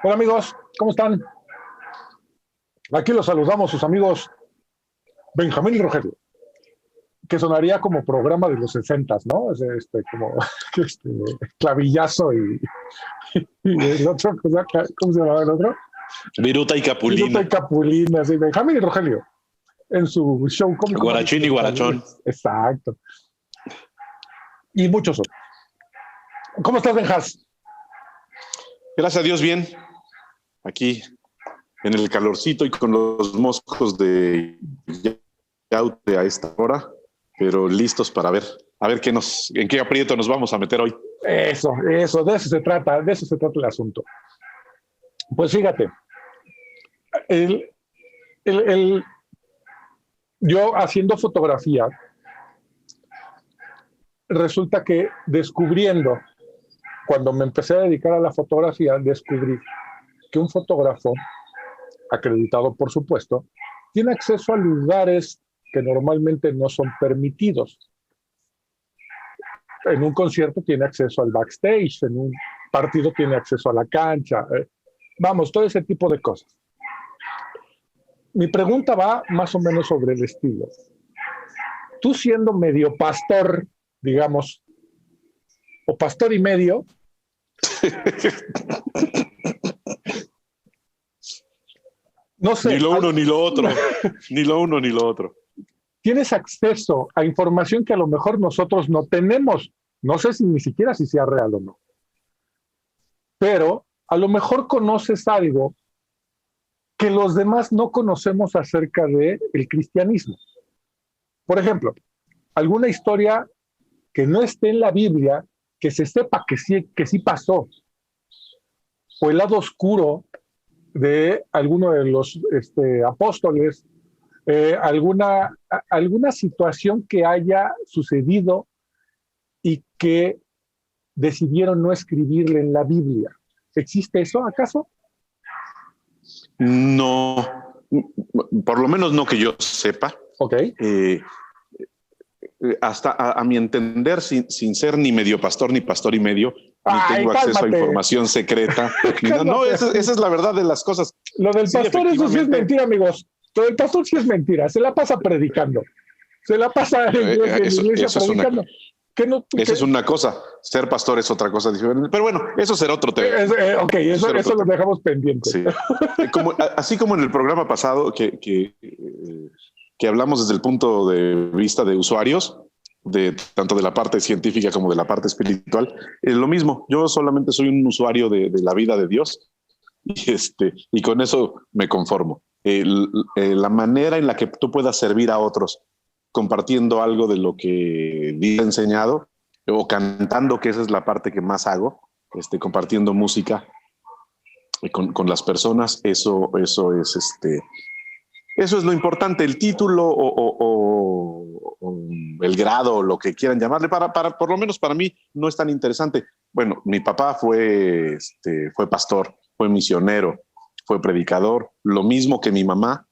Hola amigos, ¿cómo están? Aquí los saludamos sus amigos Benjamín y Rogelio, que sonaría como programa de los 60, ¿no? Como este, clavillazo y el otro, ¿cómo se llamaba el otro? Viruta y Viruta y Capulina, Capulina, así, Benjamín y Rogelio, en su show cómico. Guarachín y Guarachón. Exacto. Y muchos otros. ¿Cómo estás, Benjas? Gracias a Dios, bien. Aquí en el calorcito y con los moscos de yaute a esta hora, pero listos para ver, a ver en qué aprieto nos vamos a meter hoy. Eso, de eso se trata el asunto. Pues fíjate, el, el, yo haciendo fotografía, resulta que cuando me empecé a dedicar a la fotografía, descubrí que un fotógrafo, acreditado por supuesto, tiene acceso a lugares que normalmente no son permitidos. En un concierto tiene acceso al backstage, en un partido tiene acceso a la cancha, vamos, todo ese tipo de cosas. Mi pregunta va más o menos sobre el estilo. Tú siendo medio pastor, digamos, o pastor y medio, no sé. Ni lo uno ni lo otro, ni lo uno ni lo otro. Tienes acceso a información que a lo mejor nosotros no tenemos. No sé si ni siquiera si sea real o no. Pero a lo mejor conoces algo que los demás no conocemos acerca del cristianismo. Por ejemplo, alguna historia que no esté en la Biblia, que se sepa que sí pasó, o el lado oscuro de alguno de los apóstoles, alguna situación que haya sucedido y que decidieron no escribirle en la Biblia. ¿Existe eso acaso? No, por lo menos no que yo sepa. Ok. Hasta a mi entender, sin ser ni medio pastor ni pastor y medio, no tengo acceso a información secreta. No, esa es la verdad de las cosas. Lo del pastor, eso sí es mentira, amigos. Lo del pastor sí es mentira. Se la pasa predicando. Se la pasa en la iglesia predicando. Esa es una cosa, ser pastor es otra cosa diferente, pero bueno, eso será otro tema. Ok, eso lo dejamos pendiente. Sí. Así como en el programa pasado que hablamos desde el punto de vista de usuarios, tanto de la parte científica como de la parte espiritual, es lo mismo. Yo solamente soy un usuario de la vida de Dios y con eso me conformo. La manera en la que tú puedas servir a otros compartiendo algo de lo que Dios ha enseñado o cantando, que esa es la parte que más hago, compartiendo música con las personas, eso es lo importante. El título o el grado o lo que quieran llamarle, por lo menos para mí no es tan interesante. Bueno, mi papá fue pastor, fue misionero, fue predicador, lo mismo que mi mamá.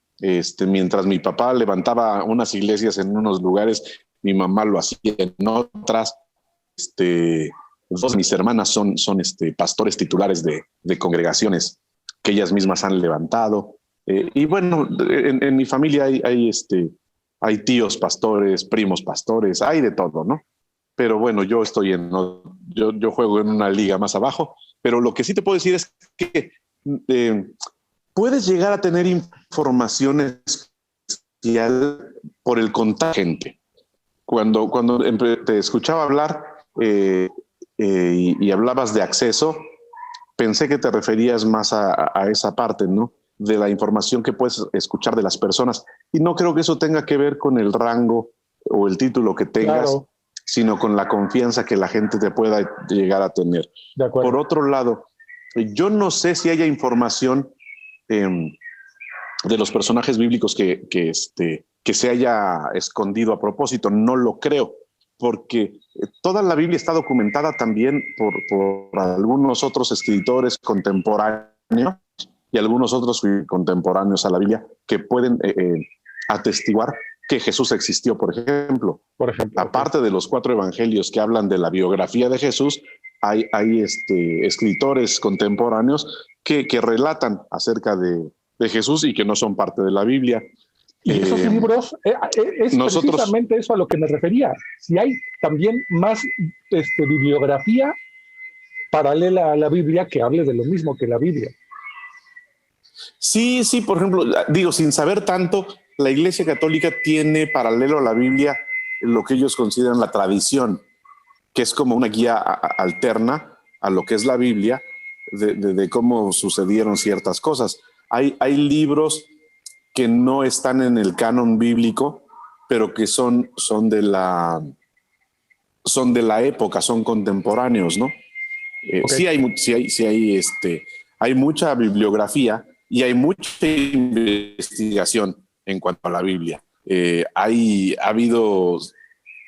Mientras mi papá levantaba unas iglesias en unos lugares, mi mamá lo hacía en otras. Dos de mis hermanas son pastores titulares de congregaciones que ellas mismas han levantado. Y bueno, en mi familia hay tíos pastores, primos pastores, hay de todo, ¿no? Pero bueno, yo juego en una liga más abajo, pero lo que sí te puedo decir es que puedes llegar a tener información especial por el contacto de gente. Cuando te escuchaba hablar y hablabas de acceso, pensé que te referías más a esa parte, ¿no? De la información que puedes escuchar de las personas. Y no creo que eso tenga que ver con el rango o el título que tengas, claro, sino con la confianza que la gente te pueda llegar a tener. De acuerdo. Por otro lado, yo no sé si haya información de los personajes bíblicos que se haya escondido a propósito. No lo creo, porque toda la Biblia está documentada también por algunos otros escritores contemporáneos y algunos otros contemporáneos a la Biblia que pueden atestiguar que Jesús existió, por ejemplo. Aparte de los 4 evangelios que hablan de la biografía de Jesús, hay escritores contemporáneos que relatan acerca de Jesús y que no son parte de la Biblia. Y esos libros, es nosotros, precisamente eso a lo que me refería. Si hay también más bibliografía paralela a la Biblia que hable de lo mismo que la Biblia. Sí, sí, por ejemplo, digo, sin saber tanto, la Iglesia Católica tiene paralelo a la Biblia lo que ellos consideran la tradición, que es como una guía alterna a lo que es la Biblia, de cómo sucedieron ciertas cosas. Hay libros que no están en el canon bíblico, pero que son de la época, son contemporáneos, ¿no? Okay. Hay mucha bibliografía y hay mucha investigación en cuanto a la Biblia. Ha habido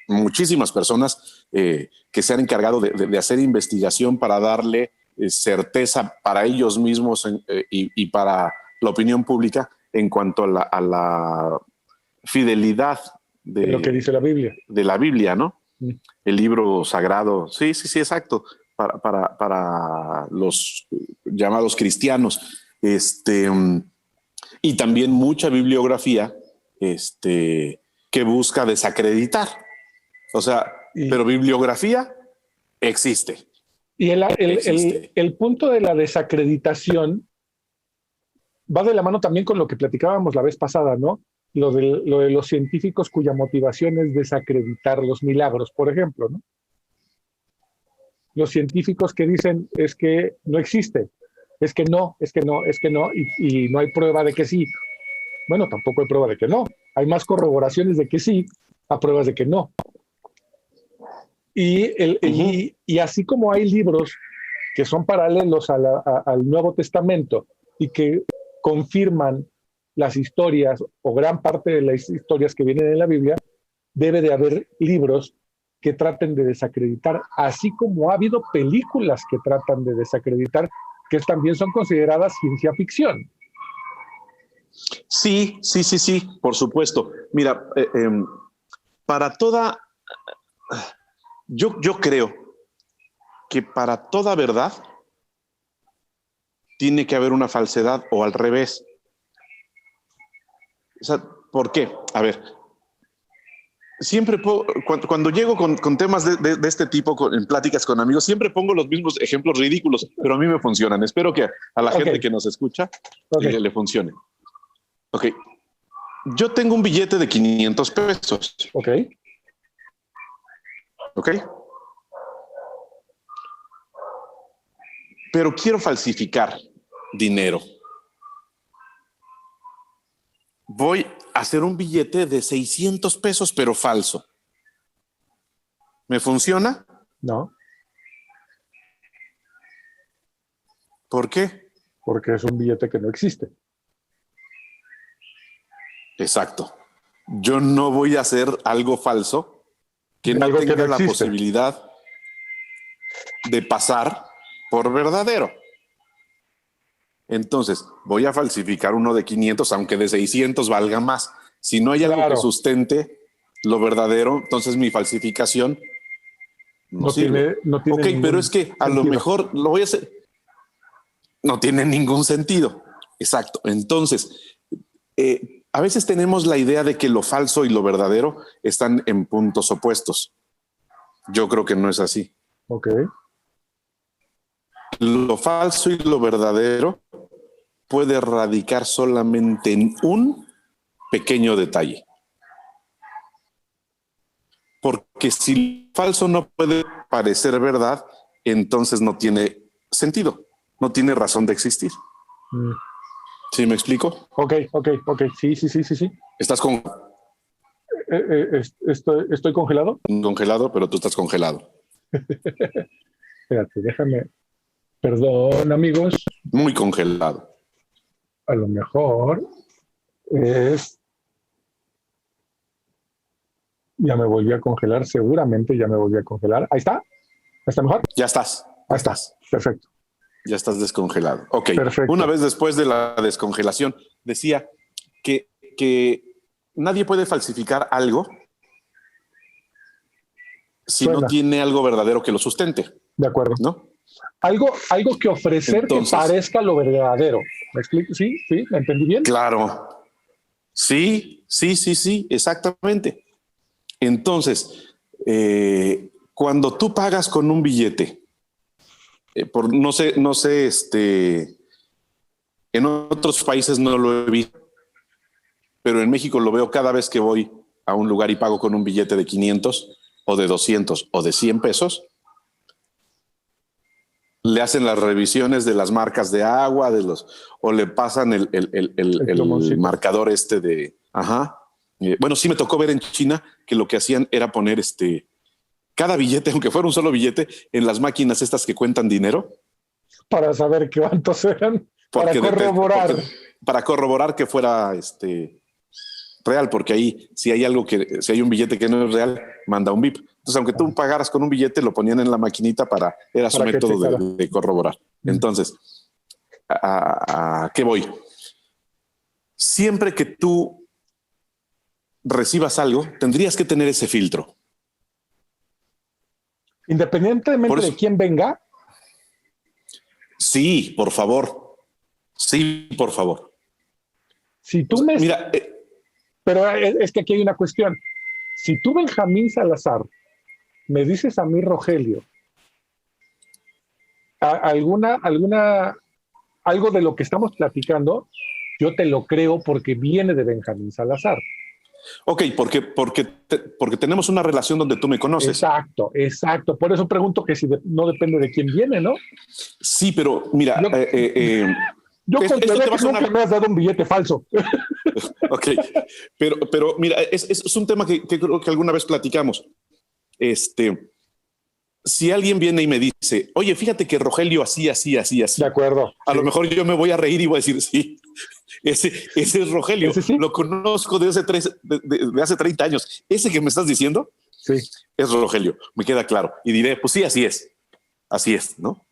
muchísimas personas que se han encargado de hacer investigación para darle certeza para ellos mismos y para la opinión pública en cuanto a la fidelidad de lo que dice la Biblia. De la Biblia, ¿no? El libro sagrado. Sí, sí, sí, exacto. Para los llamados cristianos. Y también mucha bibliografía que busca desacreditar. O sea, pero bibliografía existe. Y el punto de la desacreditación va de la mano también con lo que platicábamos la vez pasada, ¿no? Lo de los científicos cuya motivación es desacreditar los milagros, por ejemplo, ¿no? Los científicos que dicen es que no existe, es que no, y no hay prueba de que sí. Bueno, tampoco hay prueba de que no. Hay más corroboraciones de que sí a pruebas de que no. Y así como hay libros que son paralelos al Nuevo Testamento y que confirman las historias o gran parte de las historias que vienen en la Biblia, debe de haber libros que traten de desacreditar, así como ha habido películas que tratan de desacreditar, que también son consideradas ciencia ficción. Sí, sí, sí, sí, por supuesto. Mira, para toda... Yo creo que para toda verdad tiene que haber una falsedad o al revés. O sea, ¿por qué? A ver, siempre cuando llego con temas de este tipo, en pláticas con amigos, siempre pongo los mismos ejemplos ridículos, pero a mí me funcionan. Espero que a la gente que nos escucha le funcione. Ok. Yo tengo un billete de 500 pesos. Ok. Ok. Pero quiero falsificar dinero. Voy a hacer un billete de 600 pesos, pero falso. ¿Me funciona? No. ¿Por qué? Porque es un billete que no existe. Exacto. Yo no voy a hacer algo falso que no tenga la posibilidad de pasar por verdadero. Entonces, voy a falsificar uno de 500, aunque de 600 valga más. Si no hay algo que sustente lo verdadero, entonces mi falsificación no sirve. No tiene ok, pero es que a lo mejor lo voy a hacer. No tiene ningún sentido. Exacto. Entonces, a veces tenemos la idea de que lo falso y lo verdadero están en puntos opuestos. Yo creo que no es así. Ok. Lo falso y lo verdadero puede radicar solamente en un pequeño detalle. Porque si lo falso no puede parecer verdad, entonces no tiene sentido, no tiene razón de existir. ¿Sí me explico? Ok. Sí. ¿Estás con... ¿Estoy congelado? Congelado, pero tú estás congelado. Espérate, déjame. Perdón, amigos. Muy congelado. A lo mejor es... Ya me volví a congelar, seguramente ya me volví a congelar. Ahí está. ¿Está mejor? Ya estás. Ahí estás. Perfecto. Ya estás descongelado. Ok. Perfecto. Una vez después de la descongelación, decía que nadie puede falsificar algo si no tiene algo verdadero que lo sustente. De acuerdo. ¿No? algo que ofrecer Entonces, que parezca lo verdadero. ¿Me explico? ¿Sí? ¿Sí? ¿Me entendí bien? claro. Sí, exactamente. Entonces, cuando tú pagas con un billete, por no sé, en otros países no lo he visto, pero en México lo veo cada vez que voy a un lugar y pago con un billete de 500 o de 200 o de 100 pesos. Le hacen las revisiones de las marcas de agua, o le pasan el marcador de, ajá. Bueno, sí me tocó ver en China que lo que hacían era poner cada billete, aunque fuera un solo billete, en las máquinas estas que cuentan dinero. Para saber cuántos eran, para corroborar. Para corroborar que fuera real, porque ahí, si hay un billete que no es real, manda un bip. Entonces, aunque tú pagaras con un billete, lo ponían en la maquinita era su método de corroborar. Entonces, ¿a qué voy? Siempre que tú recibas algo, tendrías que tener ese filtro. Independientemente de quién venga. Sí, por favor. Sí, por favor. Si tú Mira, pero es que aquí hay una cuestión. Si tú, Benjamín Salazar, me dices a mí, Rogelio, algo de lo que estamos platicando, yo te lo creo porque viene de Benjamín Salazar. Ok, porque tenemos una relación donde tú me conoces. Exacto. Por eso pregunto que si no depende de quién viene, ¿no? Sí, pero mira... Yo comprobé que nunca me has dado un billete falso. Ok, pero mira, es un tema que creo que alguna vez platicamos. Si alguien viene y me dice, oye, fíjate que Rogelio así. De acuerdo. A lo mejor yo me voy a reír y voy a decir, sí, ese es Rogelio. ¿Sí? Lo conozco de hace 30 años. Ese que me estás diciendo, sí, es Rogelio. Me queda claro. Y diré, pues sí, así es. Así es, ¿no?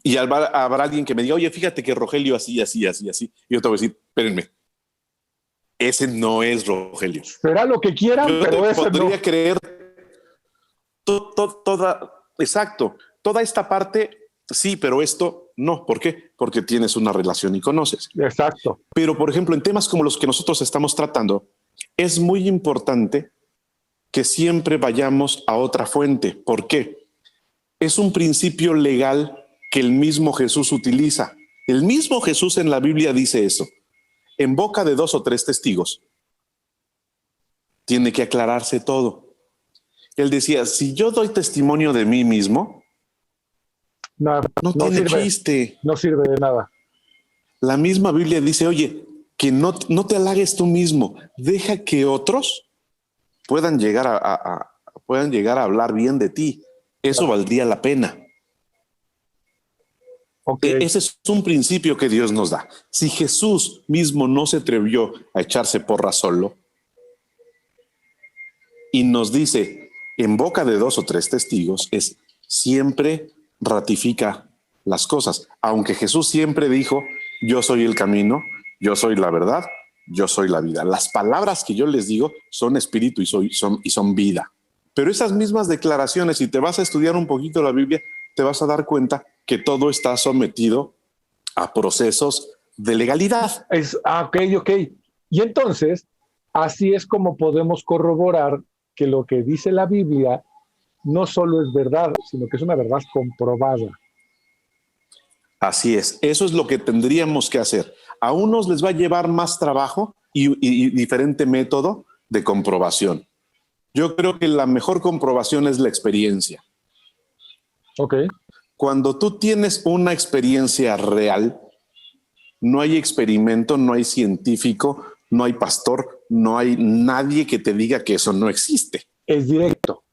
Y habrá alguien que me diga, oye, fíjate que Rogelio así. Y yo te voy a decir, espérenme, ese no es Rogelio. Será lo que quieran, yo pero ese podría no. creer toda esta parte, sí, pero esto no. ¿Por qué? Porque tienes una relación y conoces. Exacto. Pero, por ejemplo, en temas como los que nosotros estamos tratando, es muy importante que siempre vayamos a otra fuente. ¿Por qué? Es un principio legal que el mismo Jesús utiliza. El mismo Jesús en la Biblia dice eso. En boca de 2 o 3 testigos tiene que aclararse todo. Él decía, si yo doy testimonio de mí mismo, no tiene chiste. No sirve de nada. La misma Biblia dice, oye, que no te halagues tú mismo. Deja que otros puedan llegar a hablar bien de ti. Eso valdría la pena. Okay. Ese es un principio que Dios nos da. Si Jesús mismo no se atrevió a echarse porra solo y nos dice en boca de 2 o 3 testigos, siempre ratifica las cosas. Aunque Jesús siempre dijo, yo soy el camino, yo soy la verdad, yo soy la vida. Las palabras que yo les digo son espíritu y son vida. Pero esas mismas declaraciones, si te vas a estudiar un poquito la Biblia, te vas a dar cuenta que todo está sometido a procesos de legalidad. Ok. Y entonces, así es como podemos corroborar que lo que dice la Biblia no solo es verdad, sino que es una verdad comprobada. Así es, eso es lo que tendríamos que hacer. A unos les va a llevar más trabajo y diferente método de comprobación. Yo creo que la mejor comprobación es la experiencia. Ok. Cuando tú tienes una experiencia real, no hay experimento, no hay científico, no hay pastor, no hay nadie que te diga que eso no existe. Es directo.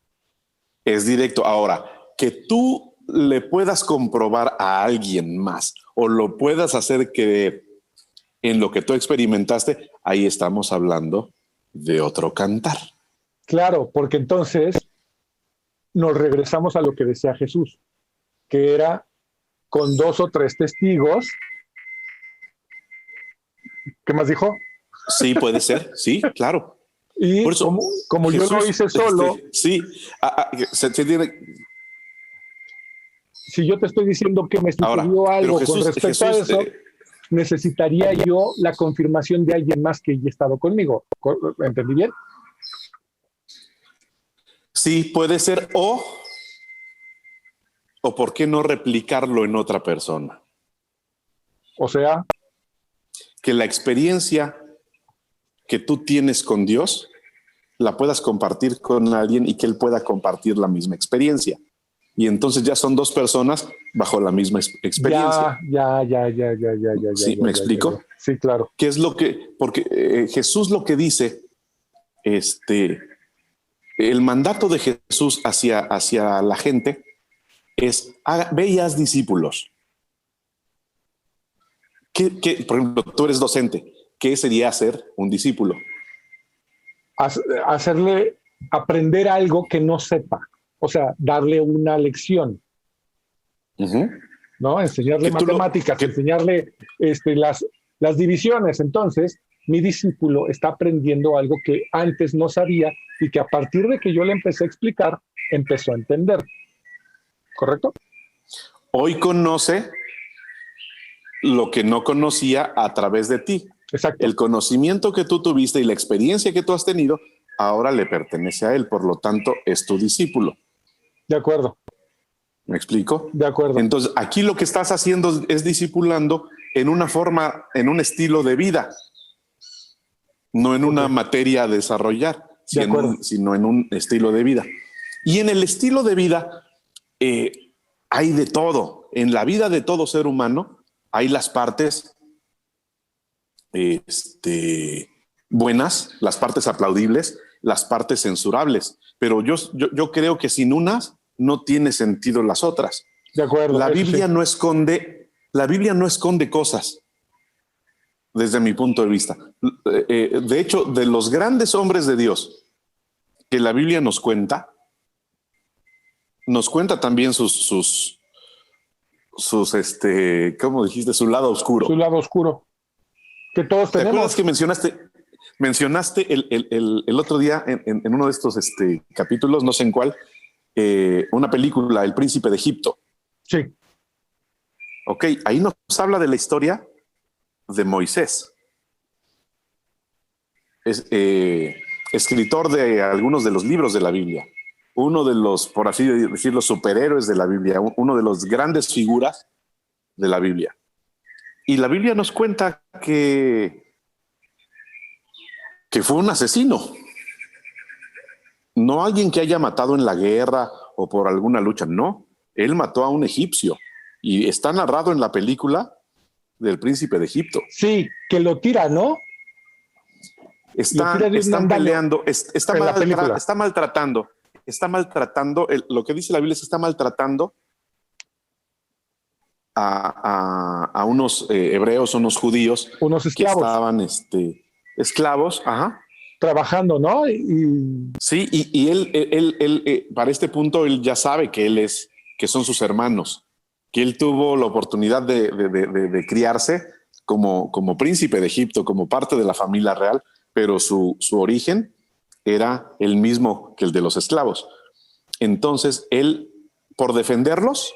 Es directo. Ahora, que tú le puedas comprobar a alguien más o lo puedas hacer creer en lo que tú experimentaste, ahí estamos hablando de otro cantar. Claro, porque entonces nos regresamos a lo que decía Jesús, que era con 2 o 3 testigos. ¿Qué más dijo? Sí, puede ser, sí, claro. Y por eso, como Jesús, yo lo hice solo. Sí, se tiene. si yo te estoy diciendo que me sucedió algo con respecto a eso, necesitaría yo la confirmación de alguien más que haya estado conmigo. ¿Entendí bien? Sí, puede ser o por qué no replicarlo en otra persona. O sea, Que la experiencia que tú tienes con Dios la puedas compartir con alguien y que él pueda compartir la misma experiencia. Y entonces ya son dos personas bajo la misma experiencia. Ya. ¿Sí? ¿Me explico? Sí, claro. ¿Qué es lo que? Porque Jesús lo que dice, el mandato de Jesús hacia la gente es, ve y haz discípulos. Por ejemplo, tú eres docente. ¿Qué sería hacer un discípulo? Hacerle aprender algo que no sepa. O sea, darle una lección. ¿No? Enseñarle matemáticas, enseñarle las divisiones. Entonces, mi discípulo está aprendiendo algo que antes no sabía y que a partir de que yo le empecé a explicar, empezó a entender. ¿Correcto? Hoy conoce lo que no conocía a través de ti. Exacto. El conocimiento que tú tuviste y la experiencia que tú has tenido, ahora le pertenece a él, por lo tanto, es tu discípulo. De acuerdo. ¿Me explico? De acuerdo. Entonces, aquí lo que estás haciendo es discipulando en una forma, en un estilo de vida, no en una materia a desarrollar, sino en un estilo de vida. Y en el estilo de vida hay de todo. En la vida de todo ser humano hay las partes buenas, las partes aplaudibles, las partes censurables. Pero yo creo que sin unas no tiene sentido las otras. De acuerdo. La Biblia no esconde cosas, desde mi punto de vista. De hecho, de los grandes hombres de Dios que la Biblia nos cuenta también sus ¿cómo dijiste? Su lado oscuro. Su lado oscuro. Que todos tenemos. ¿Te acuerdas que mencionaste el otro día en uno de estos capítulos, no sé en cuál, una película, El Príncipe de Egipto? Sí. Ok, ahí nos habla de la historia de Moisés. Es escritor de algunos de los libros de la Biblia. Uno de los, por así decirlo, superhéroes de la Biblia, uno de los grandes figuras de la Biblia. Y la Biblia nos cuenta que fue un asesino. No alguien que haya matado en la guerra o por alguna lucha, no. Él mató a un egipcio y está narrado en la película del Príncipe de Egipto. Sí, que lo tira, ¿no? Están peleando, está maltratando, lo que dice la Biblia es que está maltratando a unos hebreos, unos judíos, unos esclavos. Que estaban esclavos, ajá. Trabajando, ¿no? Sí, y él para este punto, él ya sabe que son sus hermanos, que él tuvo la oportunidad de criarse como príncipe de Egipto, como parte de la familia real, pero su origen era el mismo que el de los esclavos. Entonces, él, por defenderlos,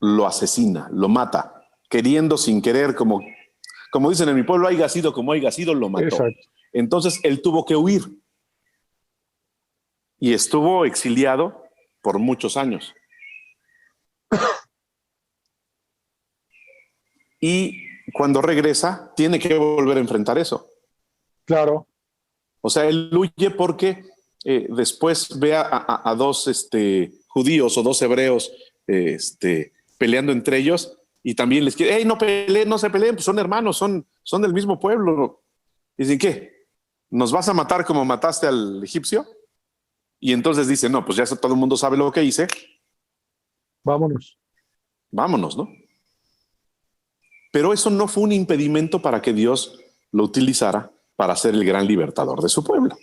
lo asesina, lo mata, queriendo sin querer, como dicen en mi pueblo, haya sido como haya sido, lo mató. Exacto. Entonces, él tuvo que huir y estuvo exiliado por muchos años. Y cuando regresa, tiene que volver a enfrentar eso. Claro. O sea, él huye porque después ve a dos judíos o dos hebreos peleando entre ellos y también les quiere, no peleen, no se peleen, pues son hermanos, son del mismo pueblo. Y dicen, ¿qué? ¿Nos vas a matar como mataste al egipcio? Y entonces dice, no, pues ya todo el mundo sabe lo que hice. Vámonos, ¿no? Pero eso no fue un impedimento para que Dios lo utilizara para ser el gran libertador de su pueblo.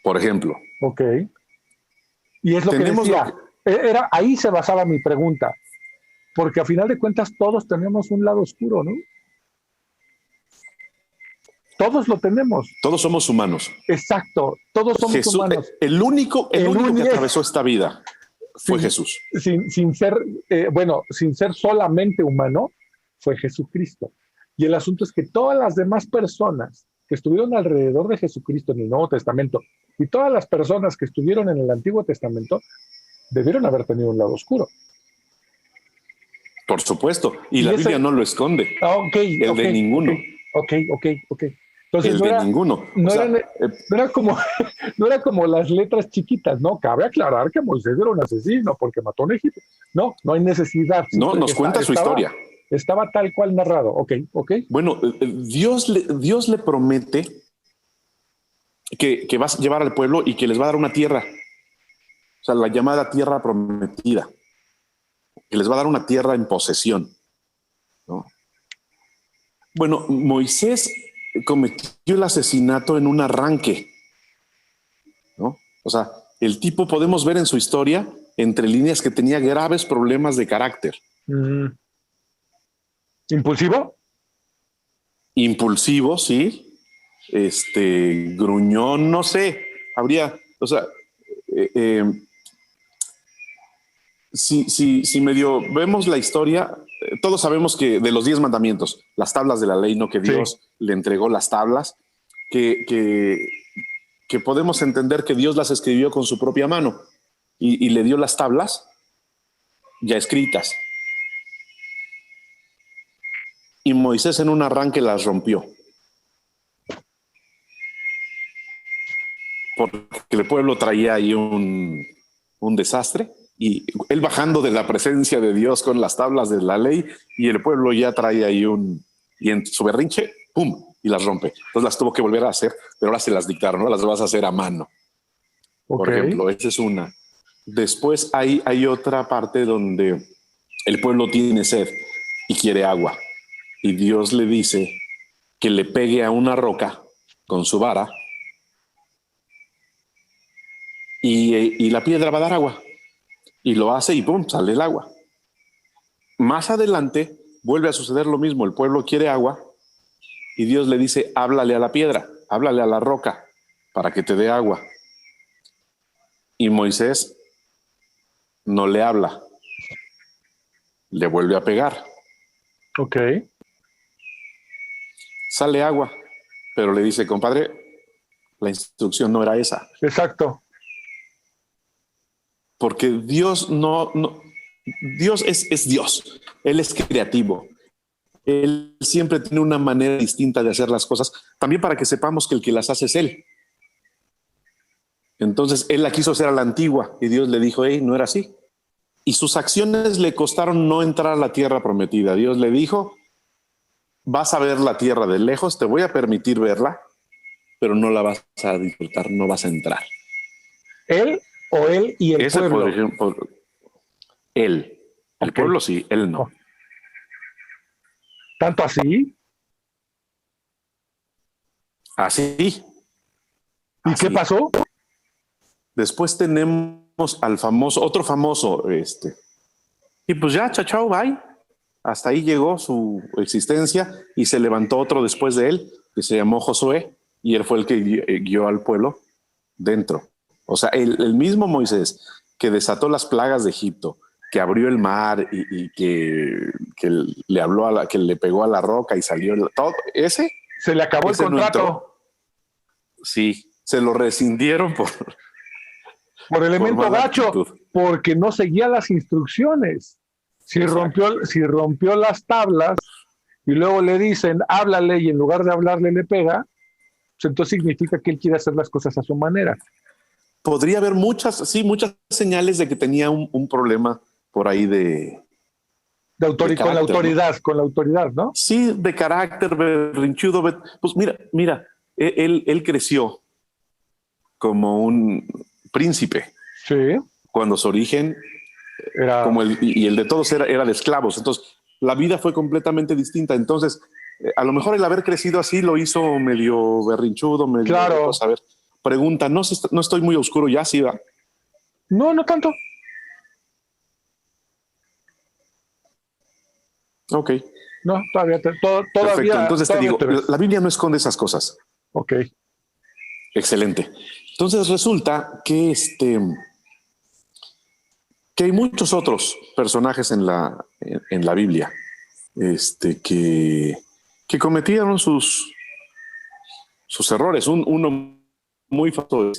Por ejemplo. Ok. Y es lo que decía. Ahí se basaba mi pregunta. Porque a final de cuentas todos tenemos un lado oscuro, ¿no? Todos lo tenemos. Todos somos humanos. Exacto. Todos somos humanos. El único que atravesó esta vida fue Jesús. Sin ser, sin ser solamente humano, fue Jesucristo. Y el asunto es que todas las demás personas que estuvieron alrededor de Jesucristo en el Nuevo Testamento y todas las personas que estuvieron en el Antiguo Testamento debieron haber tenido un lado oscuro. Por supuesto. Y la Biblia no lo esconde. El de ninguno. Ok. Entonces, el de ninguno. No era como las letras chiquitas, ¿no? Cabe aclarar que Moisés era un asesino porque mató a un egipcio. No hay necesidad. No, nos cuenta su historia. Estaba tal cual narrado. Ok. Bueno, Dios le promete que va a llevar al pueblo y que les va a dar una tierra. O sea, la llamada tierra prometida. Que les va a dar una tierra en posesión, ¿no? Bueno, Moisés cometió el asesinato en un arranque, ¿no? O sea, el tipo, podemos ver en su historia, entre líneas, que tenía graves problemas de carácter. ¿Impulsivo? Impulsivo, sí. Gruñón, no sé. Habría, o sea, si medio vemos la historia, todos sabemos que de los 10 mandamientos, las tablas de la ley, no, que Dios le entregó las tablas, que podemos entender que Dios las escribió con su propia mano y le dio las tablas ya escritas. Y Moisés en un arranque las rompió. Porque el pueblo traía ahí un desastre. Y él bajando de la presencia de Dios con las tablas de la ley, y el pueblo ya trae ahí y en su berrinche, ¡pum!, y las rompe. Entonces las tuvo que volver a hacer, pero ahora se las dictaron, ¿no? Las vas a hacer a mano. Por ejemplo, esa es una. Después hay otra parte donde el pueblo tiene sed y quiere agua. Y Dios le dice que le pegue a una roca con su vara y la piedra va a dar agua. Y lo hace y ¡pum!, sale el agua. Más adelante vuelve a suceder lo mismo. El pueblo quiere agua y Dios le dice: háblale a la piedra, háblale a la roca para que te dé agua. Y Moisés no le habla. Le vuelve a pegar. Ok. Sale agua, pero le dice: compadre, la instrucción no era esa. Exacto. Porque Dios Dios es Dios. Él es creativo. Él siempre tiene una manera distinta de hacer las cosas, también para que sepamos que el que las hace es Él. Entonces, Él la quiso hacer a la antigua y Dios le dijo: hey, no era así. Y sus acciones le costaron no entrar a la tierra prometida. Dios le dijo: vas a ver la tierra de lejos, te voy a permitir verla, pero no la vas a disfrutar, no vas a entrar. Él o él y el pueblo. Por ejemplo, él. El pueblo sí, él no. ¿Tanto así? Así. ¿Y qué pasó? Después tenemos al otro famoso, y pues ya, chao, bye. Hasta ahí llegó su existencia y se levantó otro después de él, que se llamó Josué, y él fue el que guió al pueblo dentro. O sea, el mismo Moisés que desató las plagas de Egipto, que abrió el mar y que le habló que le pegó a la roca y salió todo ese. Se le acabó el contrato. Sí, se lo rescindieron por elemento gacho, actitud. Porque no seguía las instrucciones. Si rompió las tablas y luego le dicen háblale y en lugar de hablarle le pega, pues entonces significa que él quiere hacer las cosas a su manera. Podría haber muchas señales de que tenía un problema por ahí con la autoridad, ¿no? Sí, de carácter, berrinchudo. Pues mira, él creció como un príncipe. Sí. Cuando su origen era como el de todos era de esclavos. Entonces, la vida fue completamente distinta. Entonces, a lo mejor el haber crecido así lo hizo medio berrinchudo, medio. Claro. A ver, pregunta, ¿no estoy muy oscuro ya? ¿Sí va? No tanto. Ok. No, todavía. Perfecto. Entonces te digo, la Biblia no esconde esas cosas. Ok. Excelente. Entonces resulta que que hay muchos otros personajes en la Biblia que cometieron sus errores. Uno muy famoso,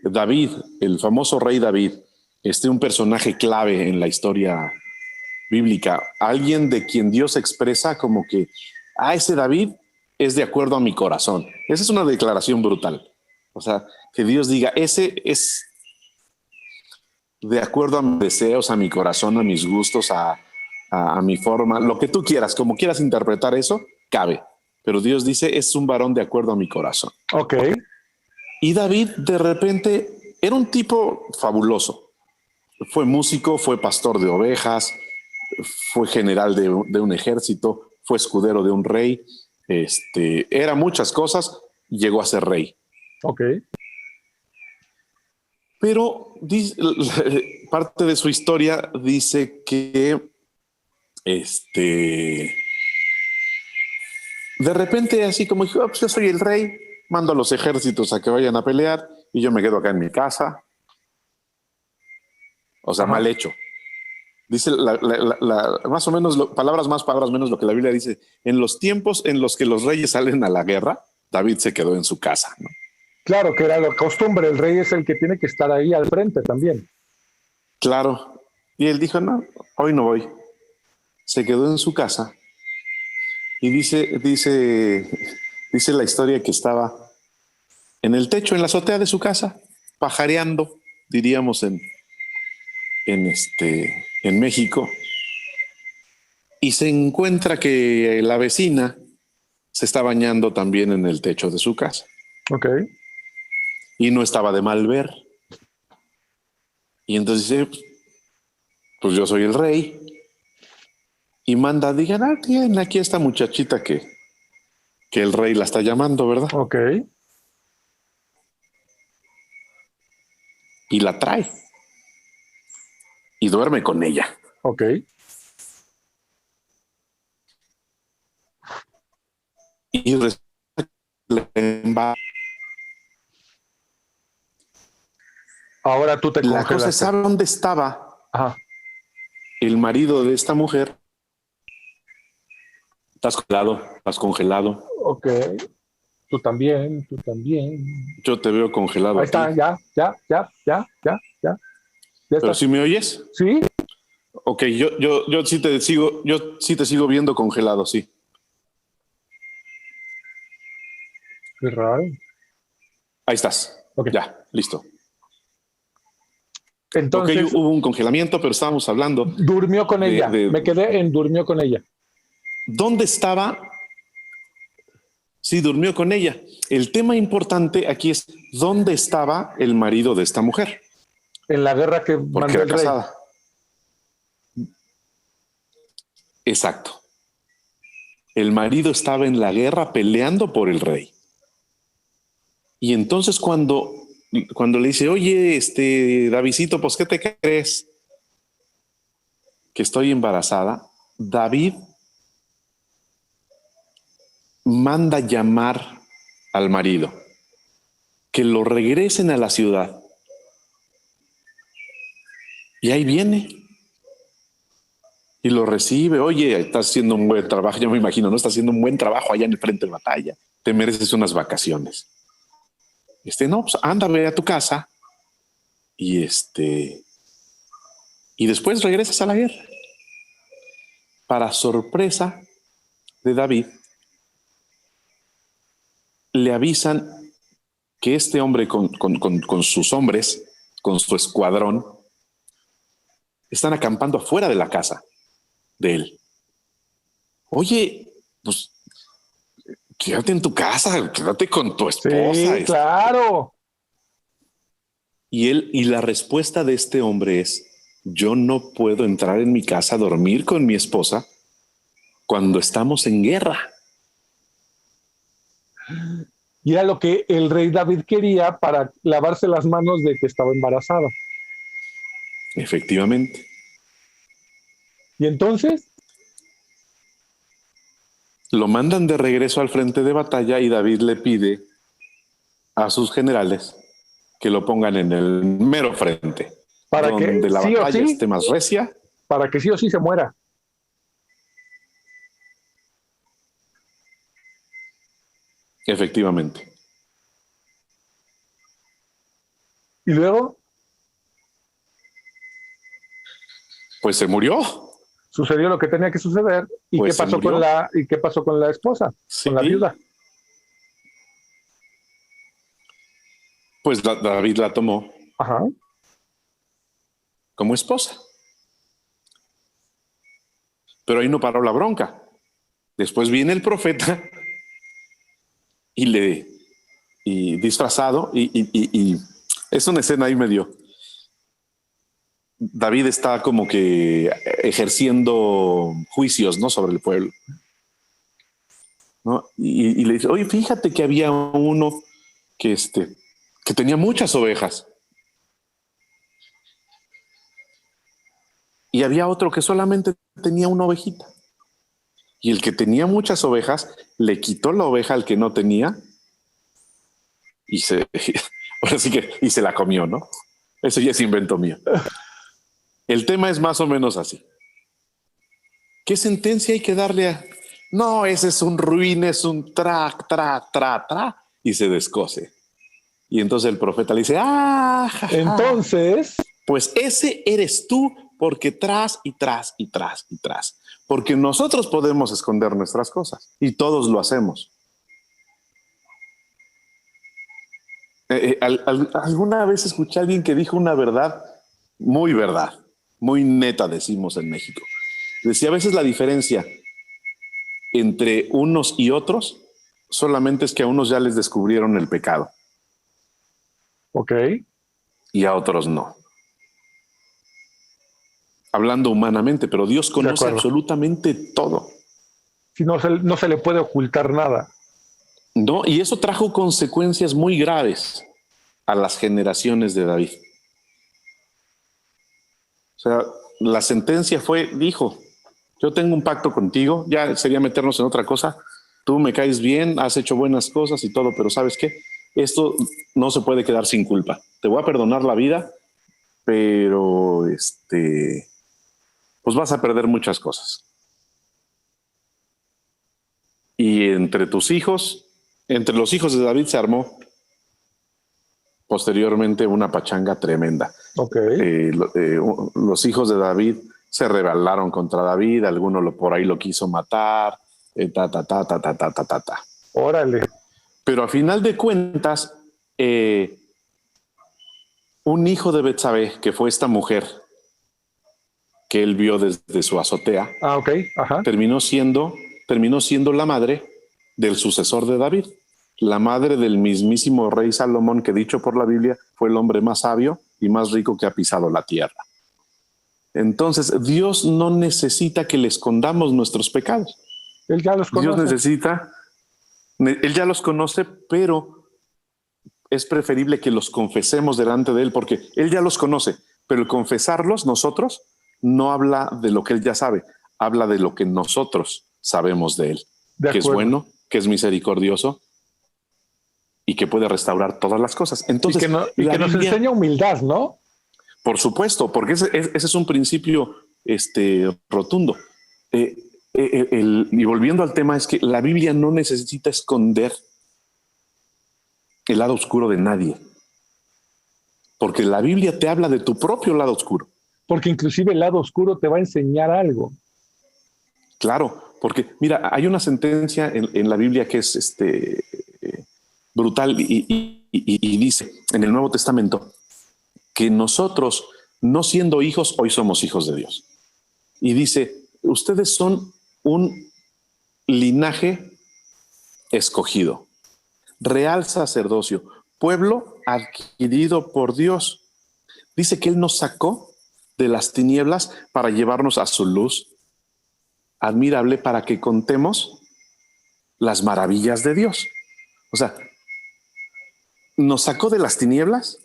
David, el famoso rey David, un personaje clave en la historia bíblica, alguien de quien Dios expresa como que ese David es de acuerdo a mi corazón. Esa es una declaración brutal. O sea, que Dios diga, ese es de acuerdo a mis deseos, a mi corazón, a mis gustos, a mi forma, lo que tú quieras, como quieras interpretar eso, cabe. Pero Dios dice, es un varón de acuerdo a mi corazón. Ok. Y David de repente era un tipo fabuloso. Fue músico, fue pastor de ovejas, fue general de un ejército, fue escudero de un rey, era muchas cosas, llegó a ser rey. Ok. Pero parte de su historia dice que de repente así como dijo, pues yo soy el rey, mando a los ejércitos a que vayan a pelear y yo me quedo acá en mi casa. O sea, mal hecho. Dice más o menos, palabras más, palabras menos, lo que la Biblia dice. En los tiempos en los que los reyes salen a la guerra, David se quedó en su casa, ¿no? Claro, que era la costumbre, el rey es el que tiene que estar ahí al frente también. Claro. Y él dijo, no, hoy no voy. Se quedó en su casa y dice la historia que estaba en el techo, en la azotea de su casa, pajareando, diríamos en México, y se encuentra que la vecina se está bañando también en el techo de su casa. Ok. Y no estaba de mal ver. Y entonces dice, pues yo soy el rey. Y manda, digan, tienen aquí esta muchachita que el rey la está llamando, ¿verdad? Ok. Y la trae. Y duerme con ella. Ok. Y Ahora tú te la cosa es, congelaste. ¿sabe dónde estaba Ajá. el marido de esta mujer? Estás congelado, estás congelado. Ok. Tú también, tú también. Yo te veo congelado Ahí está, aquí. ya. ¿Ya ¿Pero está? si me oyes? ¿Sí? Ok, yo sí te sigo viendo congelado, sí. Qué raro. Ahí estás. Ok. Ya, listo. Entonces, Ok, hubo un congelamiento, pero estábamos hablando durmió con ella. Me quedé en durmió con ella. ¿Dónde estaba? Sí, durmió con ella. El tema importante aquí es ¿dónde estaba el marido de esta mujer? En la guerra que Porque mandó era el rey. casada. Exacto. El marido estaba en la guerra peleando por el rey. Y entonces cuando le dice, oye, Davidcito, pues ¿qué te crees? Que estoy embarazada. David manda llamar al marido, que lo regresen a la ciudad. Y ahí viene. Y lo recibe. Oye, estás haciendo un buen trabajo. Yo me imagino, ¿no? Estás haciendo un buen trabajo allá en el frente de batalla. Te mereces unas vacaciones. No, pues anda, ve a tu casa y y después regresas a la guerra. Para sorpresa de David, le avisan que este hombre con sus hombres, con su escuadrón, están acampando afuera de la casa de él. Oye, pues quédate en tu casa, quédate con tu esposa. Sí, claro. Y la respuesta de este hombre es, yo no puedo entrar en mi casa a dormir con mi esposa cuando estamos en guerra. Y era lo que el rey David quería para lavarse las manos de que estaba embarazada. Efectivamente. Y entonces, Lo mandan de regreso al frente de batalla y David le pide a sus generales que lo pongan en el mero frente. para que donde la sí o batalla sí, esté más recia. para que sí o sí se muera. Efectivamente. Y luego Pues se murió. sucedió lo que tenía que suceder. ¿Y qué Pues se pasó con murió. la esposa, con la Sí. viuda? Pues David la tomó Ajá. como esposa. Pero ahí no paró la bronca. Después viene el profeta y disfrazado y es una escena ahí medio. David está como que ejerciendo juicios, ¿no? Sobre el pueblo, ¿no? Y le dice, oye, fíjate que había uno que, que tenía muchas ovejas y había otro que solamente tenía una ovejita. Y el que tenía muchas ovejas le quitó la oveja al que no tenía y ahora sí que, y se la comió, ¿no? Eso ya es invento mío. El tema es más o menos así. ¿Qué sentencia hay que darle a? No, ese es un ruin, es un tra, y se descose. Y entonces el profeta le dice, Entonces, pues ese eres tú porque tras y tras y tras y tras. Porque nosotros podemos esconder nuestras cosas y todos lo hacemos. Alguna vez escuché a alguien que dijo una verdad, muy neta, decimos en México. Decía, a veces la diferencia entre unos y otros solamente es que a unos ya les descubrieron el pecado ok, y a otros no. Hablando humanamente, pero Dios de conoce acuerdo. absolutamente todo, Si no se le puede ocultar nada. ¿no? Y eso trajo consecuencias muy graves a las generaciones de David. O sea, la sentencia dijo, yo tengo un pacto contigo, ya sería meternos en otra cosa, tú me caes bien, has hecho buenas cosas y todo, pero ¿sabes qué? Esto no se puede quedar sin culpa. Te voy a perdonar la vida, pero pues vas a perder muchas cosas. Y entre los hijos de David se armó posteriormente una pachanga tremenda. Ok. Los hijos de David se rebelaron contra David, alguno por ahí lo quiso matar, ta. Órale. Pero a final de cuentas, un hijo de Betsabé, que fue esta mujer que él vio desde su azotea, Ok. Ajá. terminó siendo la madre del sucesor de David, la madre del mismísimo rey Salomón, que dicho por la Biblia fue el hombre más sabio y más rico que ha pisado la tierra. Entonces, Dios no necesita que le escondamos nuestros pecados. Él ya los conoce. Él ya los conoce, pero es preferible que los confesemos delante de Él, porque Él ya los conoce, pero el confesarlos nosotros no habla de lo que Él ya sabe, habla de lo que nosotros sabemos de Él, que es bueno, que es misericordioso y que puede restaurar todas las cosas. Entonces, y que nos enseña humildad, ¿no? Por supuesto, porque ese es un principio rotundo. Y volviendo al tema, es que la Biblia no necesita esconder el lado oscuro de nadie, porque la Biblia te habla de tu propio lado oscuro. Porque inclusive el lado oscuro te va a enseñar algo. Claro, porque mira, hay una sentencia en la Biblia que es brutal y dice en el Nuevo Testamento que nosotros, no siendo hijos, hoy somos hijos de Dios. Y dice, ustedes son un linaje escogido, real sacerdocio, pueblo adquirido por Dios. Dice que Él nos sacó de las tinieblas para llevarnos a su luz admirable, para que contemos las maravillas de Dios. O sea, nos sacó de las tinieblas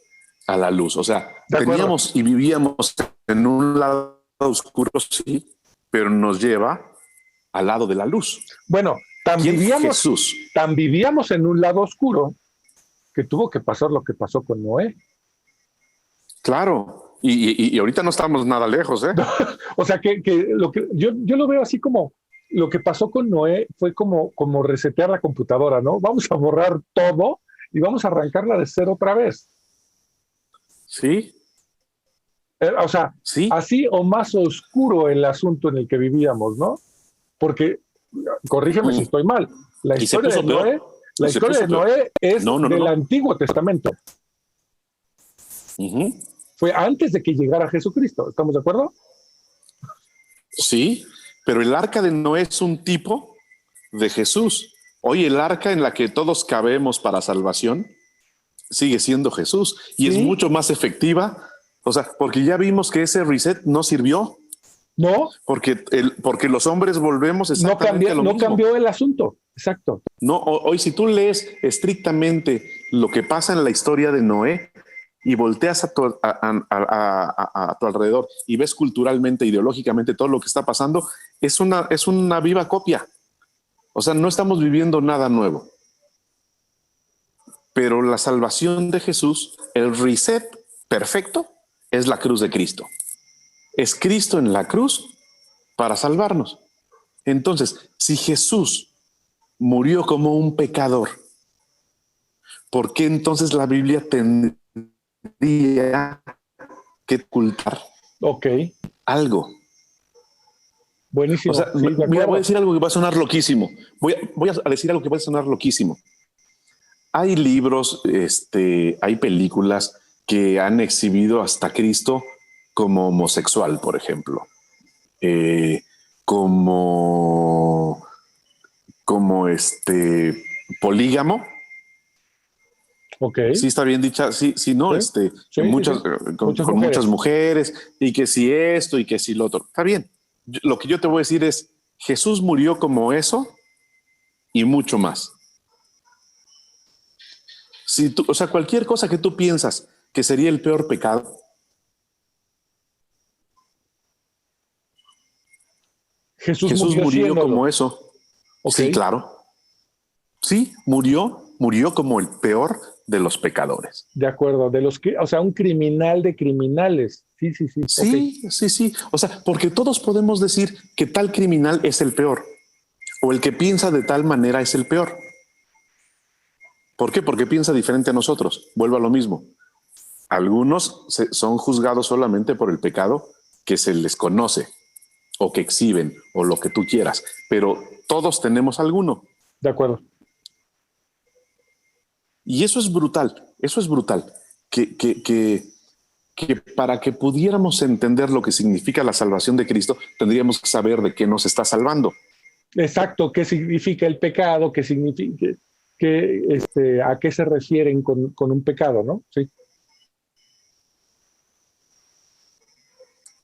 a la luz. O sea, teníamos y vivíamos en un lado oscuro, sí, pero nos lleva al lado de la luz. Bueno, tan vivíamos en un lado oscuro que tuvo que pasar lo que pasó con Noé. Claro. Y ahorita no estamos nada lejos, ¿eh? O sea, yo lo veo así como lo que pasó con Noé fue como resetear la computadora, ¿no? Vamos a borrar todo y vamos a arrancarla de cero otra vez. Sí, O sea, sí. así o más oscuro el asunto en el que vivíamos, ¿no? Porque, corrígeme si estoy mal, la Y se historia de puso peor. Noé, la Y se historia puso de peor. Noé es No. del Antiguo Testamento. Ujú. Fue antes de que llegara Jesucristo, ¿estamos de acuerdo? Sí, pero el arca de Noé es un tipo de Jesús. Hoy el arca en la que todos cabemos para salvación sigue siendo Jesús y es Sí, mucho más efectiva. O sea, porque ya vimos que ese reset no sirvió, no, porque los hombres volvemos exactamente a lo no mismo. cambió el asunto, exacto. No, hoy si tú lees estrictamente lo que pasa en la historia de Noé y volteas a tu alrededor y ves culturalmente, ideológicamente todo lo que está pasando, es una viva copia. O sea, no estamos viviendo nada nuevo. Pero la salvación de Jesús, el reset perfecto, es la cruz de Cristo. Es Cristo en la cruz para salvarnos. Entonces, si Jesús murió como un pecador, ¿por qué entonces la Biblia tendría que ocultar Ok, algo? O buenísimo, sea, sí, de mira, voy a acuerdo. decir algo que va a sonar loquísimo. Voy a decir algo que va a sonar loquísimo. Hay libros, hay películas que han exhibido hasta Cristo como homosexual, por ejemplo. Eh, como, como polígamo. Ok, Sí está bien dicha, sí, sí, no, sí, sí, sí, sí. Muchas con muchas mujeres, mujeres y que si esto y que si lo otro. Está bien. Lo que yo te voy a decir es, Jesús murió como eso y mucho más. Si tú, o sea, cualquier cosa que tú piensas que sería el peor pecado, Jesús Jesús murió murió haciéndolo, como eso. ok, Sí, claro. Sí, murió como el peor de los pecadores. de acuerdo, o sea, un criminal de criminales, sí, sí, sí, ok, Sí, sí, sí. O sea, porque todos podemos decir que tal criminal es el peor o el que piensa de tal manera es el peor. ¿Por qué? Porque piensa diferente a nosotros. Vuelvo a lo mismo. Algunos son juzgados solamente por el pecado que se les conoce o que exhiben o lo que tú quieras, pero todos tenemos alguno. de acuerdo. Y eso es brutal, que para que pudiéramos entender lo que significa la salvación de Cristo, tendríamos que saber de qué nos está salvando. Exacto, qué significa el pecado, qué significa, a qué se refieren con un pecado, ¿no? Sí,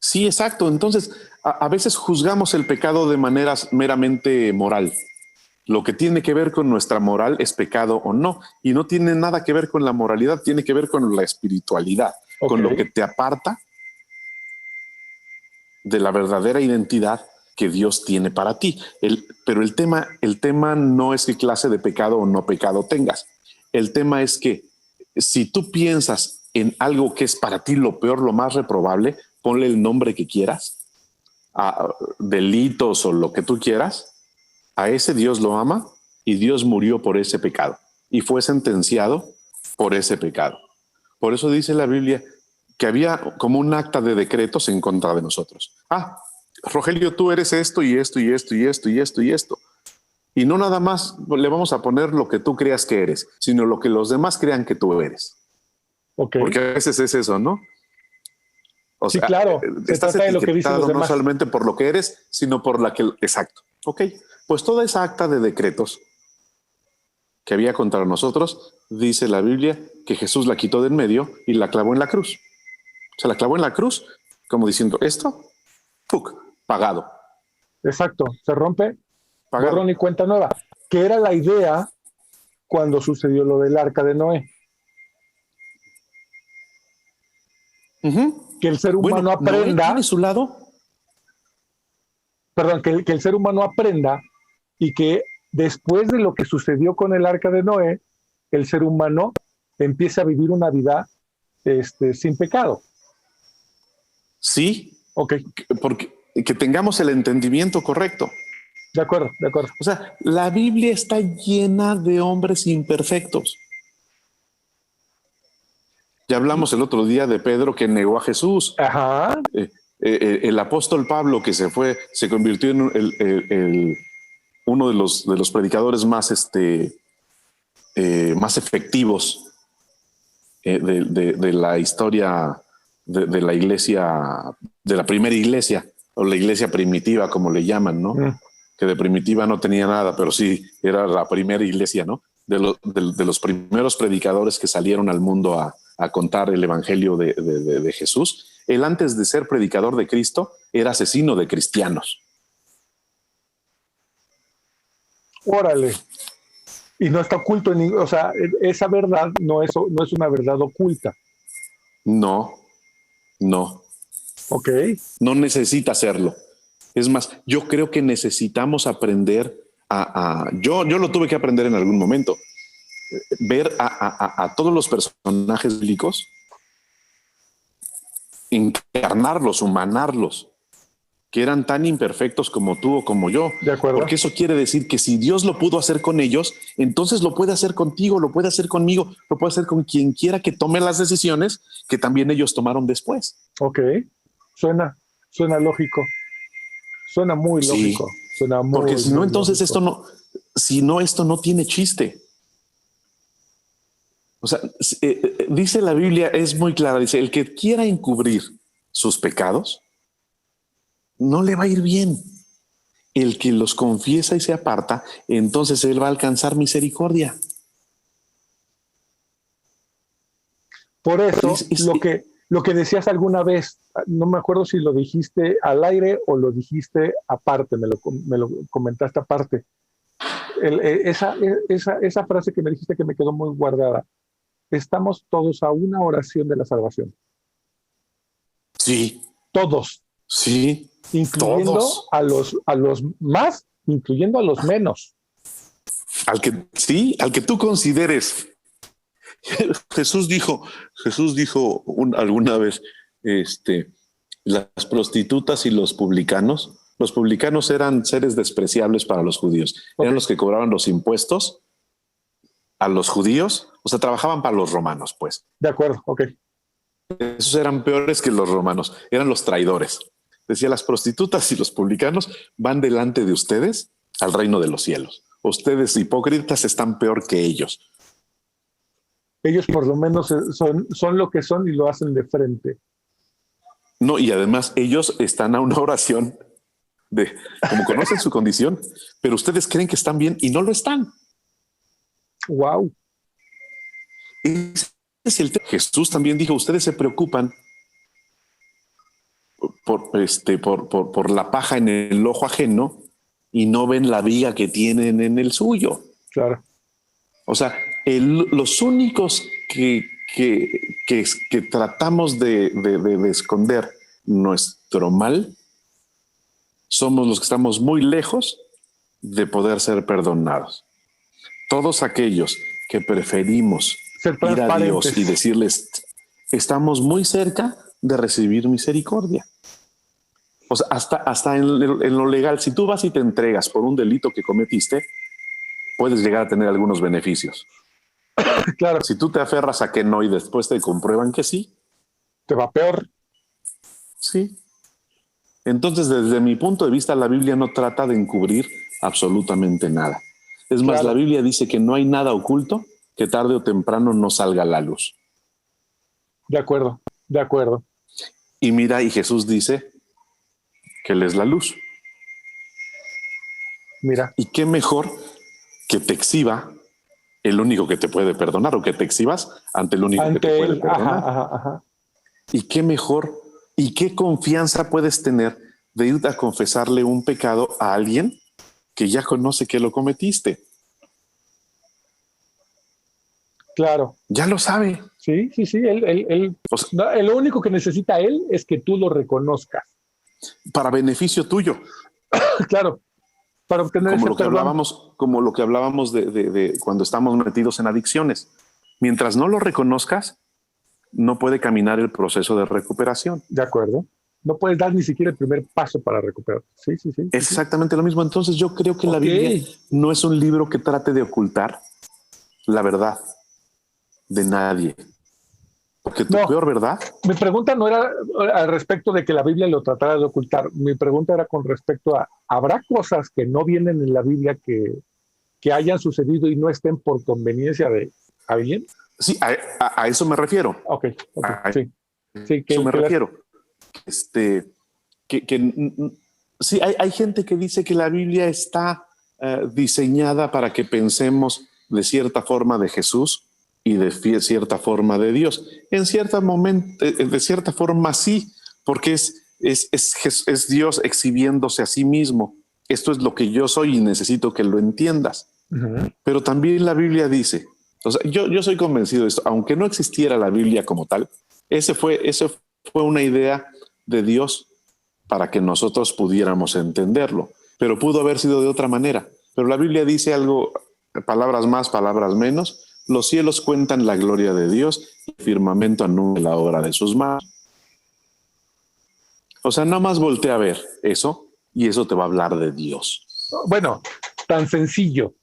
Sí, exacto. Entonces, a veces juzgamos el pecado de manera meramente moral. Lo que tiene que ver con nuestra moral es pecado o no. Y no tiene nada que ver con la moralidad, tiene que ver con la espiritualidad, ok, con lo que te aparta de la verdadera identidad que Dios tiene para ti. Pero el tema no es qué clase de pecado o no pecado tengas. El tema es que si tú piensas en algo que es para ti lo peor, lo más reprobable, ponle el nombre que quieras, a delitos o lo que tú quieras, a ese Dios lo ama y Dios murió por ese pecado y fue sentenciado por ese pecado. Por eso dice la Biblia que había como un acta de decretos en contra de nosotros. Ah, Rogelio, tú eres esto y esto y esto y esto y esto y esto. Y no nada más le vamos a poner lo que tú creas que eres, sino lo que los demás crean que tú eres. ok. Porque a veces es eso, ¿no? O Sí, sea, claro, se estás trata de lo que dicen los etiquetado no demás. solamente por lo que eres, sino por la que... Exacto. Ok, pues toda esa acta de decretos que había contra nosotros, dice la Biblia que Jesús la quitó de en medio y la clavó en la cruz. Se la clavó en la cruz, como diciendo, esto, ¡puc! Pagado, Exacto, se rompe, pagado. borrón y cuenta nueva, que era la idea cuando sucedió lo del arca de Noé, Uh -huh. que el ser humano Bueno, Noé tiene aprenda, su lado. perdón, que el ser humano aprenda y que después de lo que sucedió con el arca de Noé, el ser humano empiece a vivir una vida sin pecado. Sí, Ok, porque que tengamos el entendimiento correcto. de acuerdo, de acuerdo. O sea, la Biblia está llena de hombres imperfectos. Ya hablamos el otro día de Pedro que negó a Jesús. Ajá, El apóstol Pablo que se convirtió en uno de los predicadores más, más efectivos de la historia de la iglesia, de la primera iglesia, o la iglesia primitiva, como le llaman, ¿no? Que de primitiva no tenía nada, pero sí era la primera iglesia, ¿no? De los primeros predicadores que salieron al mundo a contar el evangelio de Jesús. Él, antes de ser predicador de Cristo, era asesino de cristianos. órale. Y no está oculto, o sea, esa verdad no es una verdad oculta. No, no, Ok, no necesita hacerlo. Es más, yo creo que necesitamos aprender yo lo tuve que aprender en algún momento, ver a todos los personajes bíblicos, encarnarlos, humanarlos, que eran tan imperfectos como tú o como yo. de acuerdo. Porque eso quiere decir que si Dios lo pudo hacer con ellos, entonces lo puede hacer contigo, lo puede hacer conmigo, lo puede hacer con quien quiera que tome las decisiones que también ellos tomaron después. Ok, suena lógico. Suena muy Sí, lógico. Suena porque muy, si no, muy entonces lógico. esto no tiene chiste. O sea, dice la Biblia, es muy clara, dice, el que quiera encubrir sus pecados, no le va a ir bien. El que los confiesa y se aparta, entonces él va a alcanzar misericordia. Por eso, Es- es- lo que decías alguna vez, no me acuerdo si lo dijiste al aire o lo dijiste aparte, me lo comentaste aparte. Esa frase que me dijiste que me quedó muy guardada. Estamos todos a una oración de la salvación. sí, Todos, sí, incluyendo todos. a los más, incluyendo a los menos. Al que tú consideres. Jesús dijo alguna vez, las prostitutas y los publicanos eran seres despreciables para los judíos, eran Ok, los que cobraban los impuestos a los judíos, o sea, trabajaban para los romanos, pues. de acuerdo, ok. Esos eran peores que los romanos, eran los traidores. Decía, las prostitutas y los publicanos van delante de ustedes al reino de los cielos. Ustedes hipócritas están peor que ellos. Ellos por lo menos son lo que son y lo hacen de frente. No, y además ellos están a una oración de como conocen su condición, pero ustedes creen que están bien y no lo están. Wow, Ese es el tema. Jesús también dijo, ustedes se preocupan por la paja en el ojo ajeno y no ven la viga que tienen en el suyo. claro. O sea, los únicos que tratamos de esconder nuestro mal somos los que estamos muy lejos de poder ser perdonados. Todos aquellos que preferimos Ser ir a Dios y transparentes. decirles, estamos muy cerca de recibir misericordia. O sea, hasta en lo legal, si tú vas y te entregas por un delito que cometiste, puedes llegar a tener algunos beneficios. Claro, Si tú te aferras a que no y después te comprueban que sí, te va peor. sí. Entonces, desde mi punto de vista, la Biblia no trata de encubrir absolutamente nada. Es más, la Claro, Biblia dice que no hay nada oculto que tarde o temprano no salga a la luz. de acuerdo, de acuerdo. Y mira, y Jesús dice que Él es la luz. Mira, Y qué mejor que te exhiba el único que te puede perdonar, o que te exhibas ante el único que te ante puede él, ajá, perdonar. ajá, ajá. Y qué mejor y qué confianza puedes tener de ir a confesarle un pecado a alguien que ya conoce que lo cometiste. Claro. Ya lo sabe. Sí, sí, sí. O sea, No, lo único que necesita él es que tú lo reconozcas. para beneficio tuyo, Claro, para obtener como ese lo que perdón. hablábamos, como lo que hablábamos de cuando estamos metidos en adicciones. Mientras no lo reconozcas, no puede caminar el proceso de recuperación. De acuerdo, No puedes dar ni siquiera el primer paso para recuperar. Sí, sí, sí. Es exactamente lo mismo. Entonces yo creo que la Biblia no es un libro que trate de ocultar la verdad de nadie. Porque tu peor verdad. Mi pregunta no era al respecto de que la Biblia lo tratara de ocultar. Mi pregunta era con respecto a, ¿habrá cosas que no vienen en la Biblia que hayan sucedido y no estén por conveniencia de alguien? Sí, a eso me refiero. Ok, sí. Sí, eso me refiero. Sí, hay gente que dice que la Biblia está diseñada para que pensemos de cierta forma de Jesús y de cierta forma de Dios. En cierto momento, de cierta forma sí, porque es Dios exhibiéndose a sí mismo. Esto es lo que yo soy y necesito que lo entiendas. Uh-huh. Pero también la Biblia dice, o sea, yo soy convencido de esto, aunque no existiera la Biblia como tal, ese fue una idea de Dios para que nosotros pudiéramos entenderlo, pero pudo haber sido de otra manera. Pero la Biblia dice algo, palabras más, palabras menos. Los cielos cuentan la gloria de Dios y el firmamento anuncia la obra de sus manos. O sea, nada más voltea a ver eso y eso te va a hablar de Dios. Bueno, tan sencillo,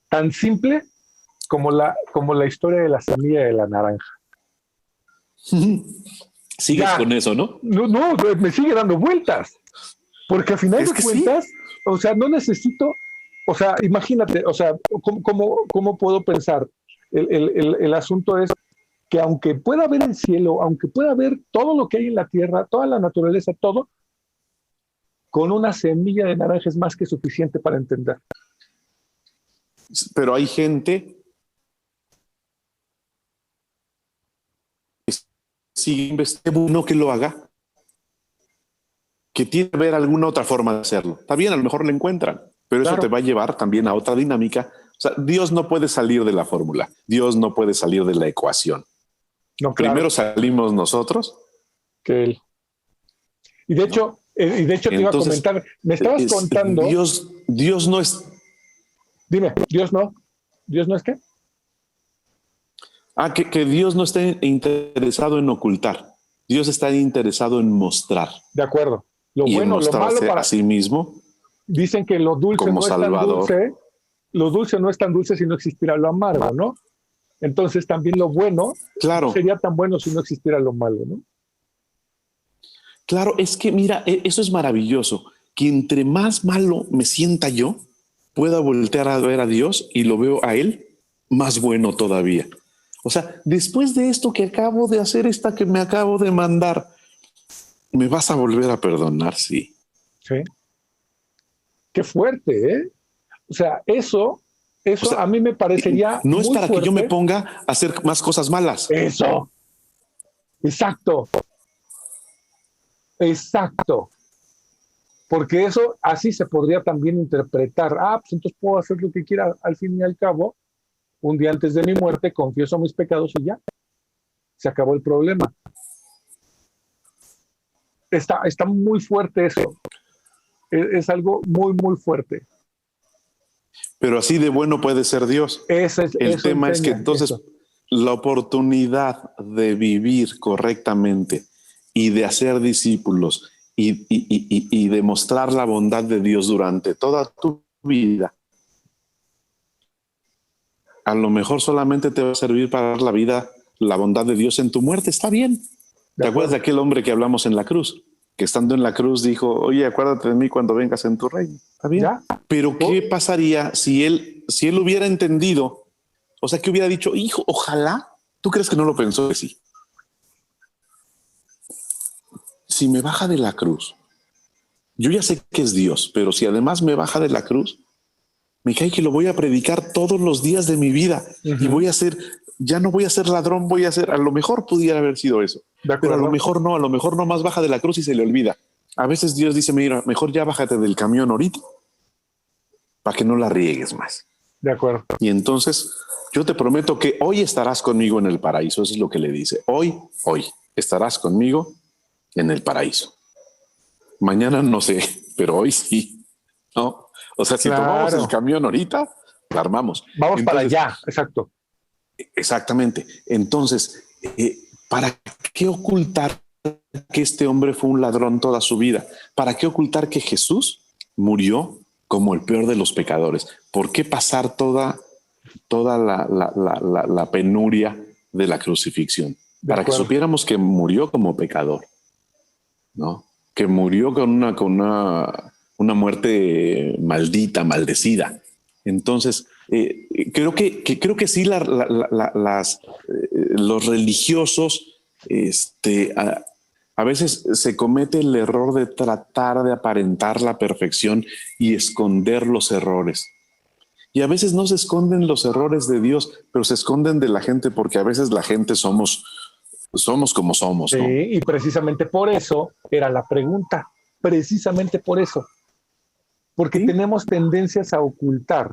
tan simple como la historia de la semilla de la naranja. Sigues con eso, ¿no? No, me sigue dando vueltas. Porque al final de cuentas, sí. O sea, no necesito, o sea, imagínate, o sea, ¿cómo puedo pensar? El asunto es que aunque pueda haber el cielo, aunque pueda haber todo lo que hay en la tierra, toda la naturaleza, todo, con una semilla de naranja es más que suficiente para entender. Pero hay gente que sigue investigando, uno que lo haga, que tiene que ver alguna otra forma de hacerlo. Está bien, a lo mejor lo encuentran, pero claro, eso te va a llevar también a otra dinámica. O sea, Dios no puede salir de la fórmula, Dios no puede salir de la ecuación. No, claro. Primero salimos nosotros que Él. Y de hecho, te iba a comentar, me estabas contando. Dios no es. Dime, ¿Dios no es qué? Que Dios no está interesado en ocultar. Dios está interesado en mostrar. De acuerdo. Lo y bueno, en lo malo para a sí mismo. Dicen que lo dulce como no Salvador. Es tan dulce. Lo dulce no es tan dulce si no existiera lo amargo, ¿no? Entonces también lo bueno claro. no sería tan bueno si no existiera lo malo, ¿no? Claro, es que mira, eso es maravilloso. Que entre más malo me sienta yo, pueda voltear a ver a Dios y lo veo a Él más bueno todavía. O sea, después de esto que acabo de hacer, esta que me acabo de mandar, ¿me vas a volver a perdonar? Sí. Sí. Qué fuerte, ¿eh? O sea, eso o sea, a mí me parecería no es para fuerte. Que yo me ponga a hacer más cosas malas. Eso. Exacto. Porque eso así se podría también interpretar. Pues entonces puedo hacer lo que quiera al fin y al cabo. Un día antes de mi muerte confieso mis pecados y ya. Se acabó el problema. Está muy fuerte eso. Es algo muy, muy fuerte. Pero así de bueno puede ser Dios. El tema es que entonces la oportunidad de vivir correctamente y de hacer discípulos y demostrar la bondad de Dios durante toda tu vida, a lo mejor solamente te va a servir para dar la bondad de Dios en tu muerte. Está bien. ¿Te acuerdas de aquel hombre que hablamos en la cruz? Que estando en la cruz dijo, oye, acuérdate de mí cuando vengas en tu reino. ¿Está bien? ¿Ya? Pero ¿qué pasaría si él hubiera entendido? O sea, que hubiera dicho, hijo, ojalá. ¿Tú crees que no lo pensó? Que sí. Si me baja de la cruz, yo ya sé que es Dios, pero si además me baja de la cruz, me cae que lo voy a predicar todos los días de mi vida. Y voy a ser, ya no voy a ser ladrón, voy a ser, a lo mejor pudiera haber sido eso. Pero a lo mejor no más baja de la cruz y se le olvida. A veces Dios dice, mira, mejor ya bájate del camión ahorita para que no la riegues más. De acuerdo. Y entonces yo te prometo que hoy estarás conmigo en el paraíso. Eso es lo que le dice. Hoy estarás conmigo en el paraíso. Mañana no sé, pero hoy sí. ¿No? O sea, si tomamos el camión ahorita, la armamos. Vamos para allá, exacto. Exactamente. Entonces, ¿para qué ocultar que este hombre fue un ladrón toda su vida? ¿Para qué ocultar que Jesús murió como el peor de los pecadores? ¿Por qué pasar toda la penuria de la crucifixión? Para que supiéramos que murió como pecador, ¿no? Que murió con una muerte maldita, maldecida. Entonces, creo que sí, los religiosos, a veces se comete el error de tratar de aparentar la perfección y esconder los errores. Y a veces no se esconden los errores de Dios, pero se esconden de la gente, porque a veces la gente somos como somos, ¿no? Sí, y precisamente por eso era la pregunta, precisamente por eso, porque ¿Sí? tenemos tendencias a ocultar,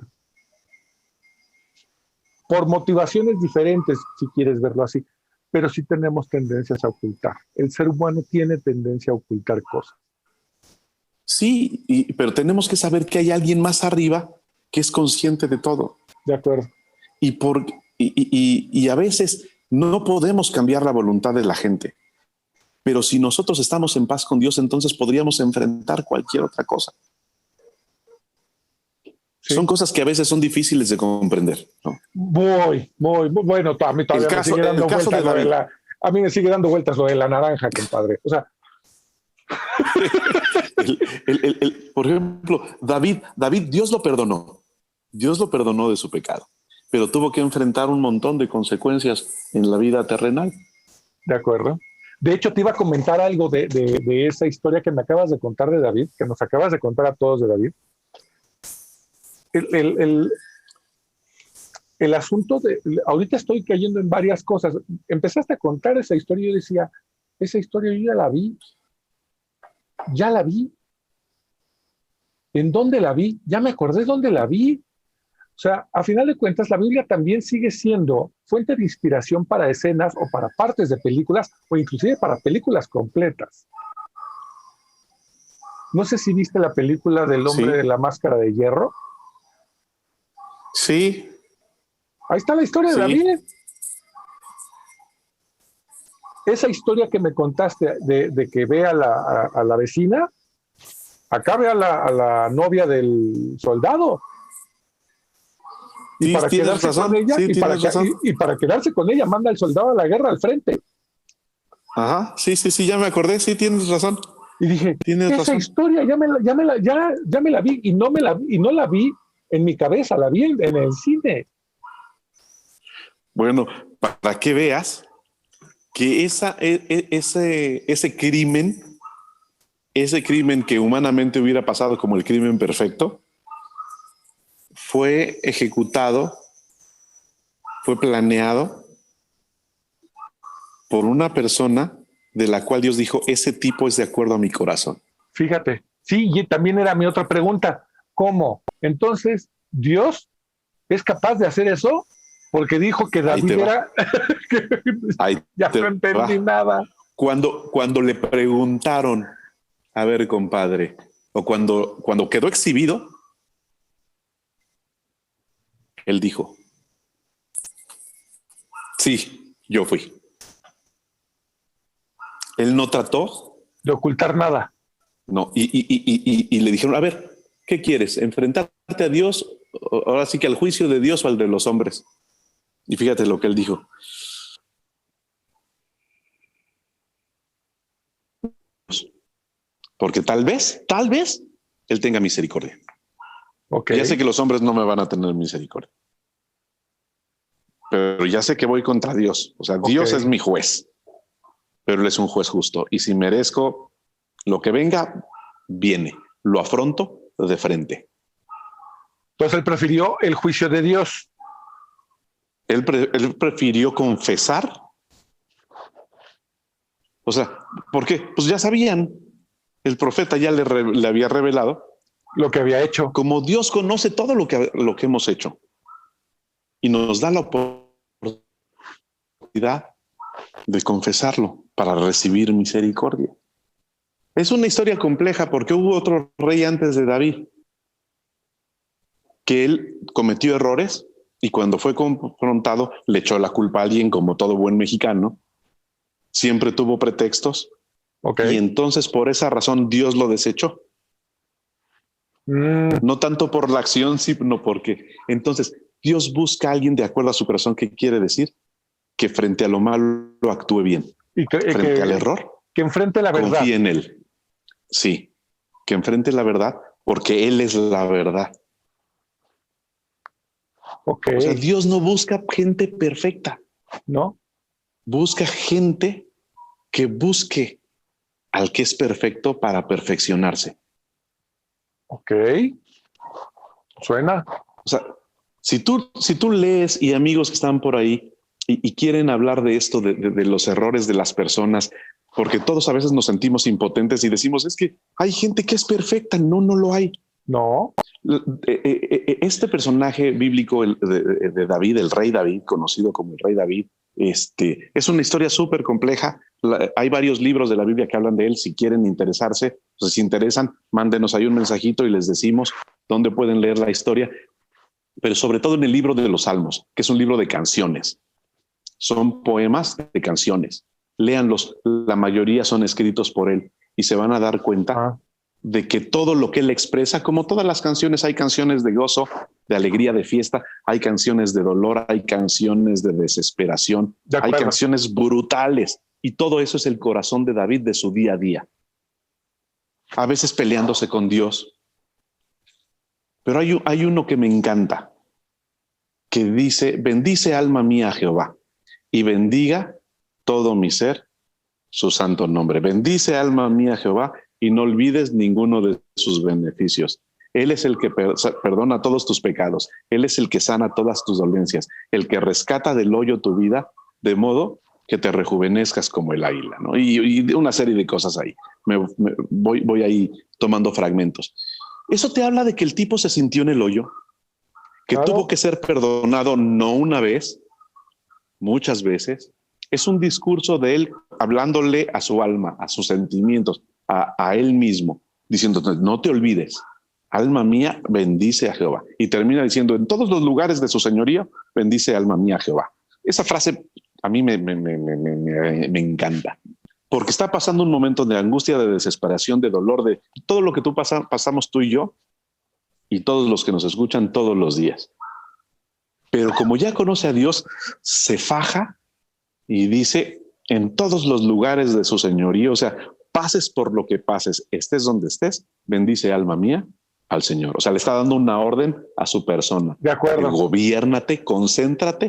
por motivaciones diferentes, si quieres verlo así, pero sí tenemos tendencias a ocultar. El ser humano tiene tendencia a ocultar cosas. Sí, pero tenemos que saber que hay alguien más arriba que es consciente de todo. De acuerdo. Y a veces no podemos cambiar la voluntad de la gente, pero si nosotros estamos en paz con Dios, entonces podríamos enfrentar cualquier otra cosa. Sí. Son cosas que a veces son difíciles de comprender, ¿no? Muy bueno, a mí todavía me sigue dando vueltas lo de la, a mí me sigue dando vueltas lo de la naranja, compadre. O sea, por ejemplo, David, Dios lo perdonó de su pecado, pero tuvo que enfrentar un montón de consecuencias en la vida terrenal. De acuerdo. De hecho, te iba a comentar algo de esa historia que me acabas de contar de David, que nos acabas de contar a todos de David. El asunto de, ahorita estoy cayendo en varias cosas. Empezaste a contar esa historia y yo decía, esa historia yo ya la vi. ¿En dónde la vi? Ya me acordé dónde la vi. O sea, a final de cuentas, la Biblia también sigue siendo fuente de inspiración para escenas o para partes de películas o inclusive para películas completas. No sé si viste la película del hombre de la máscara de hierro. Sí. Ahí está la historia de David. Esa historia que me contaste de que ve a la vecina, acá ve a la novia del soldado. Y sí, para quedarse razón. con ella, Sí, y para quedarse con ella, manda al soldado a la guerra al frente. Ajá, sí, ya me acordé, sí, tienes razón. Y dije, esa historia ya me la vi y no la vi en mi cabeza, la vi en el cine. Bueno, para que veas que ese crimen que humanamente hubiera pasado como el crimen perfecto, fue ejecutado, fue planeado por una persona de la cual Dios dijo, ese tipo es de acuerdo a mi corazón. Fíjate, sí, y también era mi otra pregunta, ¿cómo? Entonces, ¿Dios es capaz de hacer eso? Porque dijo que David era... ya no entendí nada. Cuando le preguntaron, a ver, compadre, o cuando quedó exhibido, él dijo, sí, yo fui. Él no trató de ocultar nada. No, y le dijeron, a ver, ¿qué quieres? ¿Enfrentarte a Dios? Ahora sí que al juicio de Dios o al de los hombres. Y fíjate lo que él dijo. Porque tal vez, él tenga misericordia. Okay. Ya sé que los hombres no me van a tener misericordia. Pero ya sé que voy contra Dios. O sea, Dios es mi juez. Pero Él es un juez justo. Y si merezco lo que venga, viene. Lo afronto de frente. Entonces él prefirió el juicio de Dios. Él prefirió confesar. O sea, ¿por qué? Pues ya sabían. El profeta ya le había revelado lo que había hecho. Como Dios conoce todo lo que hemos hecho y nos da la oportunidad de confesarlo para recibir misericordia. Es una historia compleja porque hubo otro rey antes de David que él cometió errores y cuando fue confrontado le echó la culpa a alguien, como todo buen mexicano. Siempre tuvo pretextos Ok. Y entonces por esa razón Dios lo desechó. No tanto por la acción, sino porque entonces Dios busca a alguien de acuerdo a su corazón. ¿Qué quiere decir? Que frente a lo malo actúe bien. Y Frente al error, que enfrente la verdad. confíe en él. Sí, que enfrente la verdad porque él es la verdad. Ok. O sea, Dios no busca gente perfecta. ¿No? Busca gente que busque al que es perfecto para perfeccionarse. Ok. Suena. O sea, si tú lees y amigos que están por ahí y quieren hablar de esto, de los errores de las personas, porque todos a veces nos sentimos impotentes y decimos, es que hay gente que es perfecta. No, no lo hay. No. Este personaje bíblico de David, el rey David, conocido como el rey David, es una historia súper compleja. Hay varios libros de la Biblia que hablan de él. Si quieren interesarse, pues si interesan, mándenos ahí un mensajito y les decimos dónde pueden leer la historia. Pero sobre todo en el libro de los Salmos, que es un libro de canciones. Son poemas de canciones. Léanlos, la mayoría son escritos por él y se van a dar cuenta de que todo lo que él expresa, como todas las canciones, hay canciones de gozo, de alegría, de fiesta, hay canciones de dolor, hay canciones de desesperación, hay canciones brutales, y todo eso es el corazón de David de su día a día. A veces peleándose con Dios. Pero hay uno que me encanta, que dice, bendice alma mía a Jehová y bendiga todo mi ser su santo nombre. Bendice alma mía a Jehová y no olvides ninguno de sus beneficios. Él es el que perdona todos tus pecados. Él es el que sana todas tus dolencias, el que rescata del hoyo tu vida, de modo que te rejuvenezcas como el águila, ¿no? Y una serie de cosas ahí. Voy ahí tomando fragmentos. Eso te habla de que el tipo se sintió en el hoyo, que tuvo que ser perdonado no una vez, muchas veces. Es un discurso de él hablándole a su alma, a sus sentimientos, a él mismo, diciendo, no te olvides, alma mía, bendice a Jehová. Y termina diciendo, en todos los lugares de su señorío, bendice alma mía a Jehová. Esa frase a mí me encanta, porque está pasando un momento de angustia, de desesperación, de dolor, de todo lo que pasamos tú y yo, y todos los que nos escuchan todos los días. Pero como ya conoce a Dios, se faja y dice, en todos los lugares de su señorío, o sea, pases por lo que pases, estés donde estés, bendice alma mía al Señor. O sea, le está dando una orden a su persona. De acuerdo. Gobiérnate, concéntrate y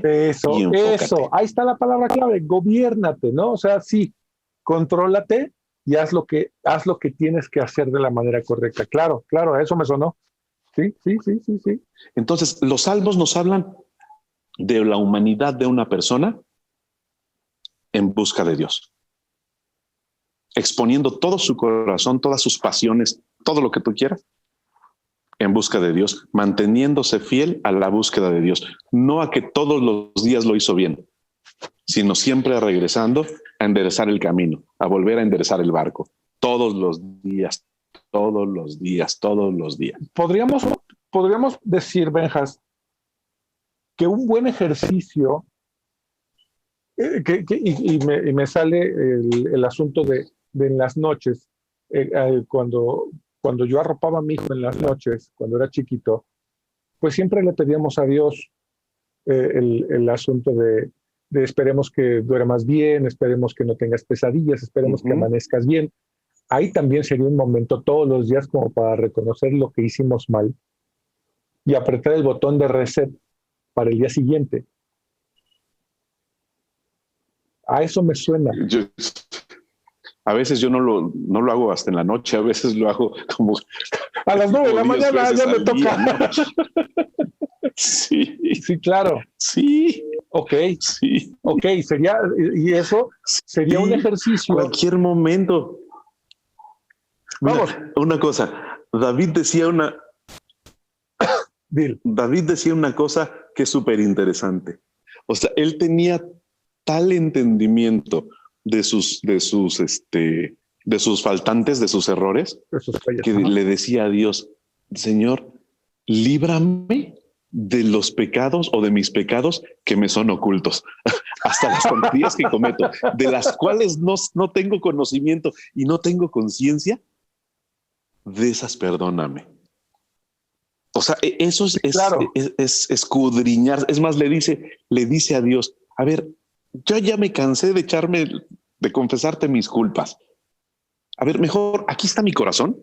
enfócate. Eso, ahí está la palabra clave, gobiérnate, ¿no? O sea, sí, contrólate y haz lo que tienes que hacer de la manera correcta. Claro, claro, a eso me sonó. Sí. Entonces, los salmos nos hablan de la humanidad de una persona en busca de Dios, exponiendo todo su corazón, todas sus pasiones, todo lo que tú quieras, en busca de Dios, manteniéndose fiel a la búsqueda de Dios, no a que todos los días lo hizo bien, sino siempre regresando a enderezar el camino, a volver a enderezar el barco, todos los días. Podríamos decir, Benjas, que un buen ejercicio, y me sale el asunto de en las noches, cuando yo arropaba a mi hijo en las noches, cuando era chiquito, pues siempre le pedíamos a Dios el asunto de esperemos que duermas bien, esperemos que no tengas pesadillas, esperemos que amanezcas bien. Ahí también sería un momento todos los días como para reconocer lo que hicimos mal y apretar el botón de reset para el día siguiente. A eso me suena. A veces yo no lo hago hasta en la noche, a veces lo hago como a las 9 de la mañana ya me toca. ¿No? Sí, claro. Sí. Ok. Sería, y eso sería un ejercicio. Cualquier momento. Mira, una cosa, David decía una cosa que es súper interesante. O sea, él tenía tal entendimiento de sus faltantes, de sus errores, que le decía a Dios, Señor, líbrame de los pecados o de mis pecados que me son ocultos, hasta las tonterías que cometo, de las cuales no tengo conocimiento y no tengo conciencia, de esas perdóname. O sea, eso Claro. es escudriñar. Es más, le dice a Dios, a ver, yo ya me cansé de confesarte mis culpas. A ver, mejor aquí está mi corazón,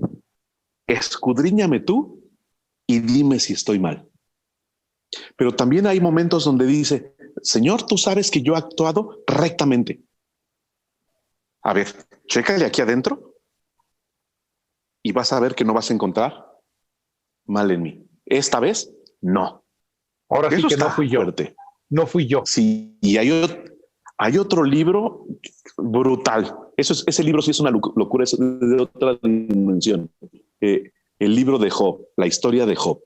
escudriñame tú y dime si estoy mal. Pero también hay momentos donde dice, Señor, tú sabes que yo he actuado rectamente. A ver, chécale aquí adentro y vas a ver que no vas a encontrar mal en mí. Esta vez, no. Ahora sí Eso que está no fui yo. fuerte. No fui yo. Sí, y hay otro libro brutal. Ese libro sí es una locura, es de otra dimensión. El libro de Job, la historia de Job.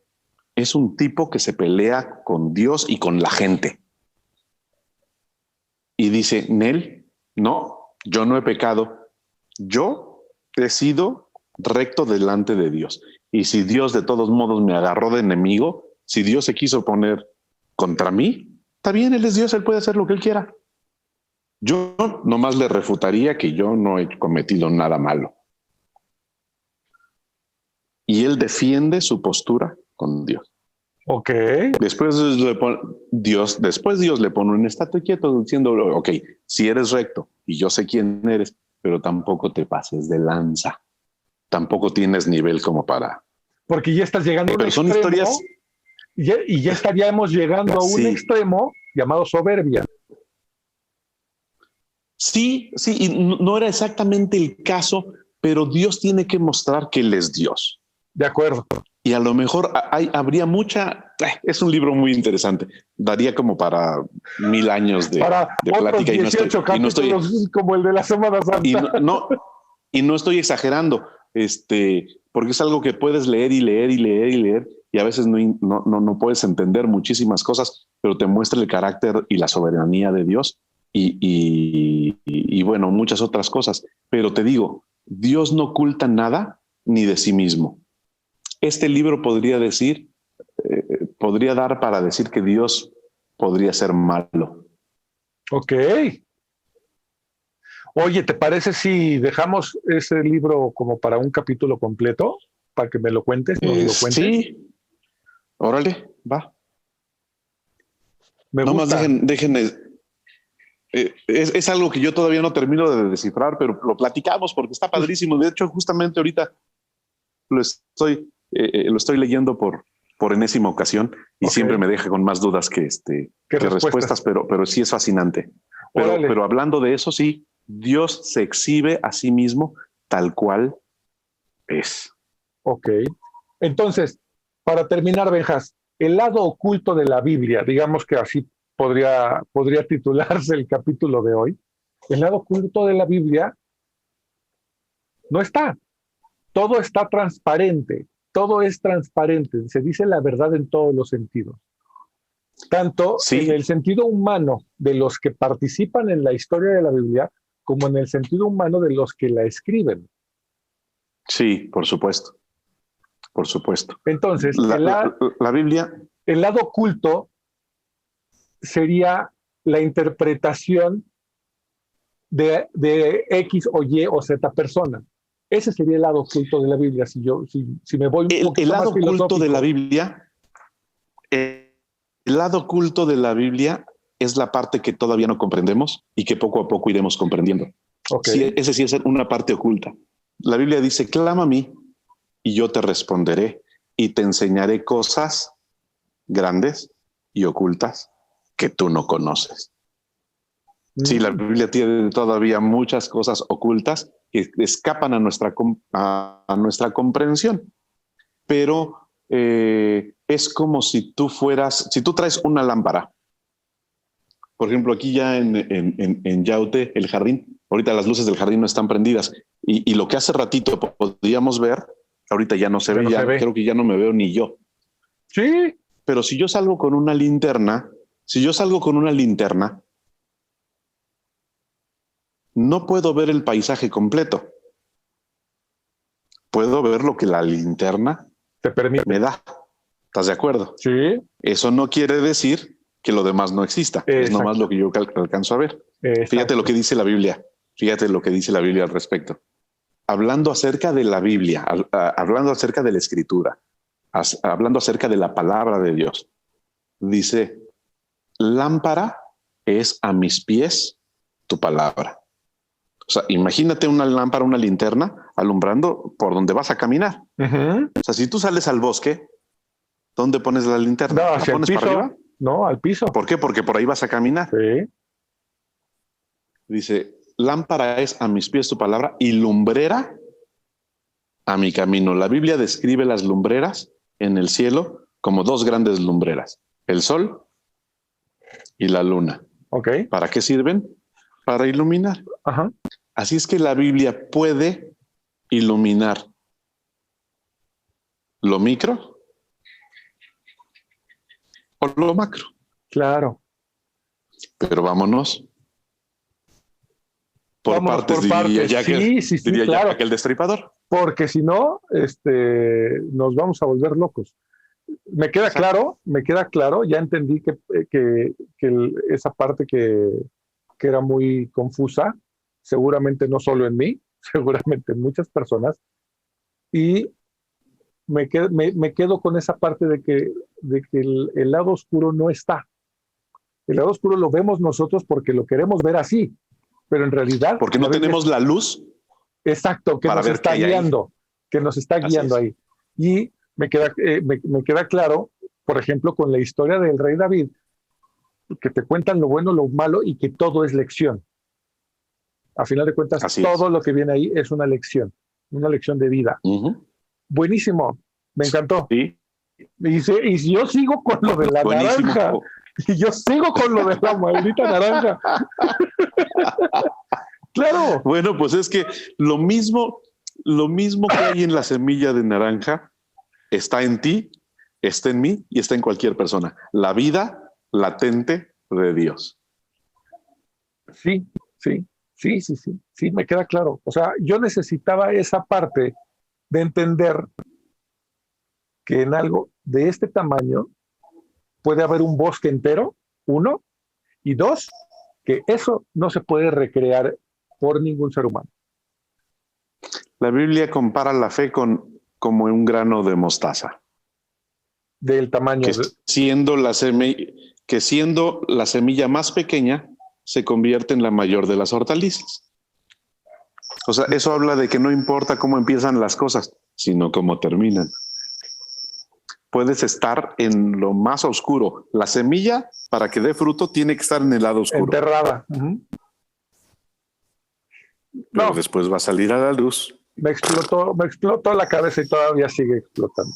Es un tipo que se pelea con Dios y con la gente. Y dice, Nel, no, yo no he pecado. Yo he sido recto delante de Dios. Y si Dios de todos modos me agarró de enemigo, si Dios se quiso poner contra mí, está bien, Él es Dios, Él puede hacer lo que Él quiera. Yo nomás le refutaría que yo no he cometido nada malo. Y él defiende su postura con Dios. Ok. Después Dios le pone un estate quieto diciendo, ok, si eres recto y yo sé quién eres, pero tampoco te pases de lanza. Tampoco tienes nivel como para... Porque ya estás llegando a un Pero son extremo historias... y ya estaríamos llegando a un Sí. extremo llamado soberbia. Sí, y no era exactamente el caso, pero Dios tiene que mostrar que Él es Dios. De acuerdo. Y a lo mejor habría mucha... Es un libro muy interesante. Daría como para 1000 años de plática. 18 capítulos como el de la Semana Santa. Y no estoy exagerando, porque es algo que puedes leer y leer y leer y leer, y a veces no puedes entender muchísimas cosas, pero te muestra el carácter y la soberanía de Dios y bueno, muchas otras cosas. Pero te digo, Dios no oculta nada ni de sí mismo. Este libro podría dar para decir que Dios podría ser malo. Ok. Oye, ¿te parece si dejamos ese libro como para un capítulo completo? Para que me lo cuentes, nos lo cuentes. Sí, órale, va. Me No más gusta. dejen es algo que yo todavía no termino de descifrar, pero lo platicamos porque está padrísimo. De hecho, justamente ahorita lo estoy leyendo por enésima ocasión y siempre me deja con más dudas que respuestas, pero sí es fascinante. Pero hablando de eso, sí, Dios se exhibe a sí mismo tal cual es. Ok. Entonces, para terminar, Benjas, el lado oculto de la Biblia, digamos que así podría titularse el capítulo de hoy, el lado oculto de la Biblia no está. Todo está transparente, todo es transparente, se dice la verdad en todos los sentidos. Tanto en el sentido humano de los que participan en la historia de la Biblia, como en el sentido humano de los que la escriben. Sí, por supuesto. Por supuesto. Entonces, la Biblia... El lado oculto sería la interpretación de X o Y o Z persona. Ese sería el lado oculto de la Biblia. Si me voy un poquito el lado más oculto de la Biblia, el lado oculto de la Biblia es la parte que todavía no comprendemos y que poco a poco iremos comprendiendo. Okay. Sí, ese sí es una parte oculta. La Biblia dice, clama a mí y yo te responderé y te enseñaré cosas grandes y ocultas que tú no conoces. Sí, la Biblia tiene todavía muchas cosas ocultas que escapan a nuestra comprensión, pero es como si tú traes una lámpara. Por ejemplo, aquí ya en Yaute, el jardín, ahorita las luces del jardín no están prendidas y lo que hace ratito podíamos ver, ahorita ya no se ve, creo que ya no me veo ni yo. Sí. Pero si yo salgo con una linterna, no puedo ver el paisaje completo. Puedo ver lo que la linterna te permite. me da. ¿Estás de acuerdo? Sí. Eso no quiere decir que lo demás no exista. Exacto. Es nomás lo que yo alcanzo a ver. Exacto. Fíjate lo que dice la Biblia. Fíjate lo que dice la Biblia al respecto. Hablando acerca de la Biblia, hablando acerca de la Escritura, hablando acerca de la palabra de Dios, dice, lámpara es a mis pies tu palabra. O sea, imagínate una lámpara, una linterna alumbrando por donde vas a caminar. Uh-huh. O sea, si tú sales al bosque, ¿dónde pones la linterna? No, ¿La hacia el pones piso. para arriba? No, al piso. ¿Por qué? Porque por ahí vas a caminar. Sí. Dice, lámpara es a mis pies tu palabra y lumbrera a mi camino. La Biblia describe las lumbreras en el cielo como dos grandes lumbreras, el sol y la luna. Ok. ¿Para qué sirven? Para iluminar. Ajá. Así es que la Biblia puede iluminar lo micro o lo macro. Claro. Pero vámonos por Vámonos partes, por diría partes. ya que, Sí, diría claro. ya que el destripador. Porque si no, nos vamos a volver locos. Me queda claro, ya entendí que esa parte que era muy confusa, seguramente no solo en mí, seguramente en muchas personas, y me quedo con esa parte de que el lado oscuro no está. El lado oscuro lo vemos nosotros porque lo queremos ver así, pero en realidad... Porque no tenemos la luz. Exacto, que nos está guiando, que nos está guiando ahí. Y me queda claro, por ejemplo, con la historia del rey David, que te cuentan lo bueno, lo malo y que todo es lección. A final de cuentas, todo lo que viene ahí es una lección de vida. Uh-huh. Buenísimo, me encantó. Sí. Y yo sigo con lo de la naranja. Y yo sigo con lo de la maldita naranja. Claro. Bueno, pues es que lo mismo que hay en la semilla de naranja está en ti, está en mí y está en cualquier persona. La vida latente de Dios. Sí, me queda claro. O sea, yo necesitaba esa parte de entender que en algo de este tamaño puede haber un bosque entero, uno, y dos, que eso no se puede recrear por ningún ser humano. La Biblia compara la fe como un grano de mostaza. Del tamaño. Siendo la semilla más pequeña, se convierte en la mayor de las hortalizas. O sea, eso habla de que no importa cómo empiezan las cosas, sino cómo terminan. Puedes estar en lo más oscuro. La semilla, para que dé fruto, tiene que estar en el lado oscuro. Enterrada. Pero después va a salir a la luz. Me explotó la cabeza y todavía sigue explotando.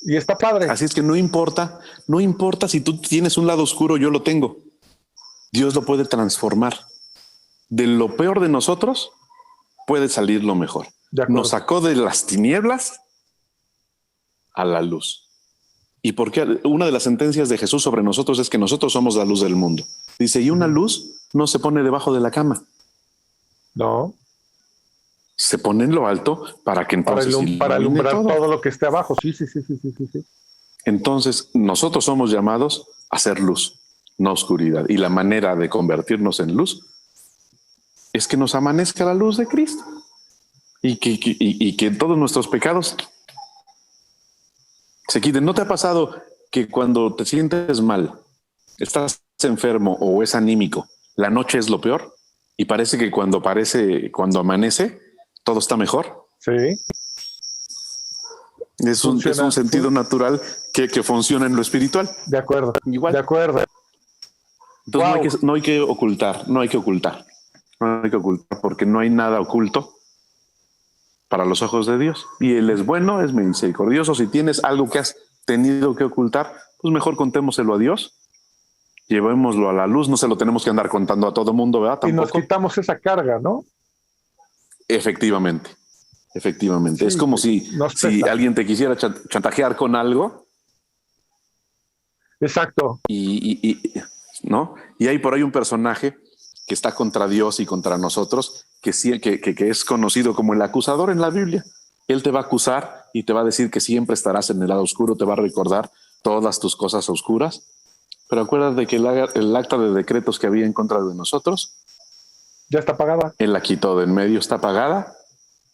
Y está padre. Así es que no importa si tú tienes un lado oscuro, yo lo tengo. Dios lo puede transformar. De lo peor de nosotros puede salir lo mejor. Nos sacó de las tinieblas a la luz. Y porque una de las sentencias de Jesús sobre nosotros es que nosotros somos la luz del mundo. Dice, y una luz no se pone debajo de la cama. No. Se pone en lo alto para que entonces... Para alumbrar todo lo que esté abajo. Sí. Entonces, nosotros somos llamados a ser luz, no oscuridad. Y la manera de convertirnos en luz es que nos amanezca la luz de Cristo. Y que todos nuestros pecados se quiten. ¿No te ha pasado que cuando te sientes mal, estás enfermo o es anímico, la noche es lo peor? Y parece que cuando amanece, todo está mejor. Sí. Es un sentido natural que funciona en lo espiritual. De acuerdo. Igual. De acuerdo. Entonces no hay que ocultar porque no hay nada oculto para los ojos de Dios. Y Él es bueno, es misericordioso. Si tienes algo que has tenido que ocultar, pues mejor contémoselo a Dios. Llevémoslo a la luz, no se lo tenemos que andar contando a todo mundo, ¿verdad? Tampoco. Y nos quitamos esa carga, ¿no? Efectivamente. Sí, es como si alguien te quisiera chantajear con algo. Exacto. ¿No? Y hay por ahí un personaje que está contra Dios y contra nosotros, que es conocido como el acusador en la Biblia. Él te va a acusar y te va a decir que siempre estarás en el lado oscuro, te va a recordar todas tus cosas oscuras. Pero acuérdate que el acta de decretos que había en contra de nosotros, ya está pagada. él la quitó de en medio, está pagada.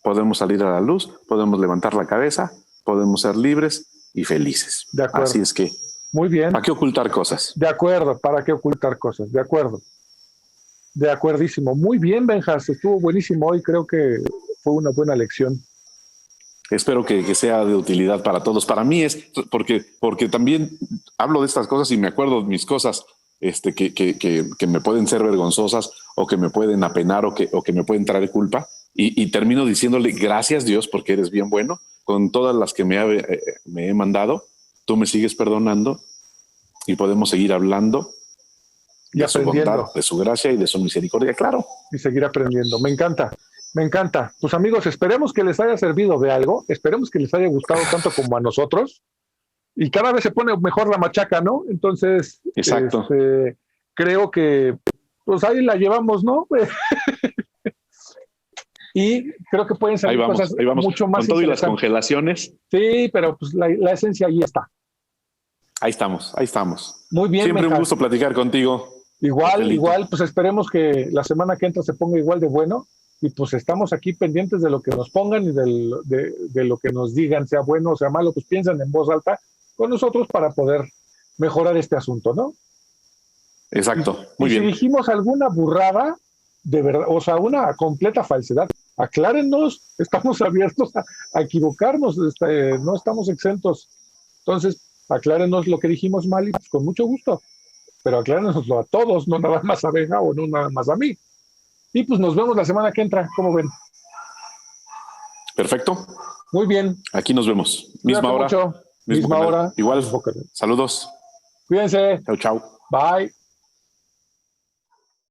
Podemos salir a la luz, podemos levantar la cabeza, podemos ser libres y felices. De acuerdo. Así es que, muy bien. ¿para qué ocultar cosas? De acuerdo, ¿para qué ocultar cosas? De acuerdo. De acuerdísimo. Muy bien, Benjas, estuvo buenísimo hoy, creo que fue una buena lección. Espero que sea de utilidad para todos. Para mí es porque también hablo de estas cosas y me acuerdo de mis cosas que me pueden ser vergonzosas o que me pueden apenar o que me pueden traer culpa y termino diciéndole gracias Dios porque eres bien bueno con todas las que me he mandado. Tú me sigues perdonando y podemos seguir hablando y de aprendiendo. su bondad, de su gracia y de su misericordia, claro. Y seguir aprendiendo. Me encanta. Me encanta. Pues amigos, esperemos que les haya servido de algo, esperemos que les haya gustado tanto como a nosotros, y cada vez se pone mejor la machaca, ¿no? Entonces, exacto. Creo que pues ahí la llevamos, ¿no? Y creo que pueden salir cosas mucho más con todo y las congelaciones. Sí, pero pues la esencia ahí está. Ahí estamos. Muy bien. Siempre un gusto platicar contigo. Igual, pues esperemos que la semana que entra se ponga igual de bueno. Y pues estamos aquí pendientes de lo que nos pongan y de lo que nos digan, sea bueno o sea malo, pues piensen en voz alta con nosotros para poder mejorar este asunto, ¿no? Exacto, muy bien. Si dijimos alguna burrada, de verdad, o sea, una completa falsedad, aclárenos, estamos abiertos a equivocarnos, no estamos exentos. Entonces, aclárenos lo que dijimos mal y pues, con mucho gusto, pero aclárenoslo a todos, no nada más a Benja o no nada más a mí. Y pues nos vemos la semana que entra, ¿cómo ven? Perfecto. Muy bien. Aquí nos vemos. Misma hora. Misma hora. Igual. Saludos. Cuídense. Chau, chau. Bye.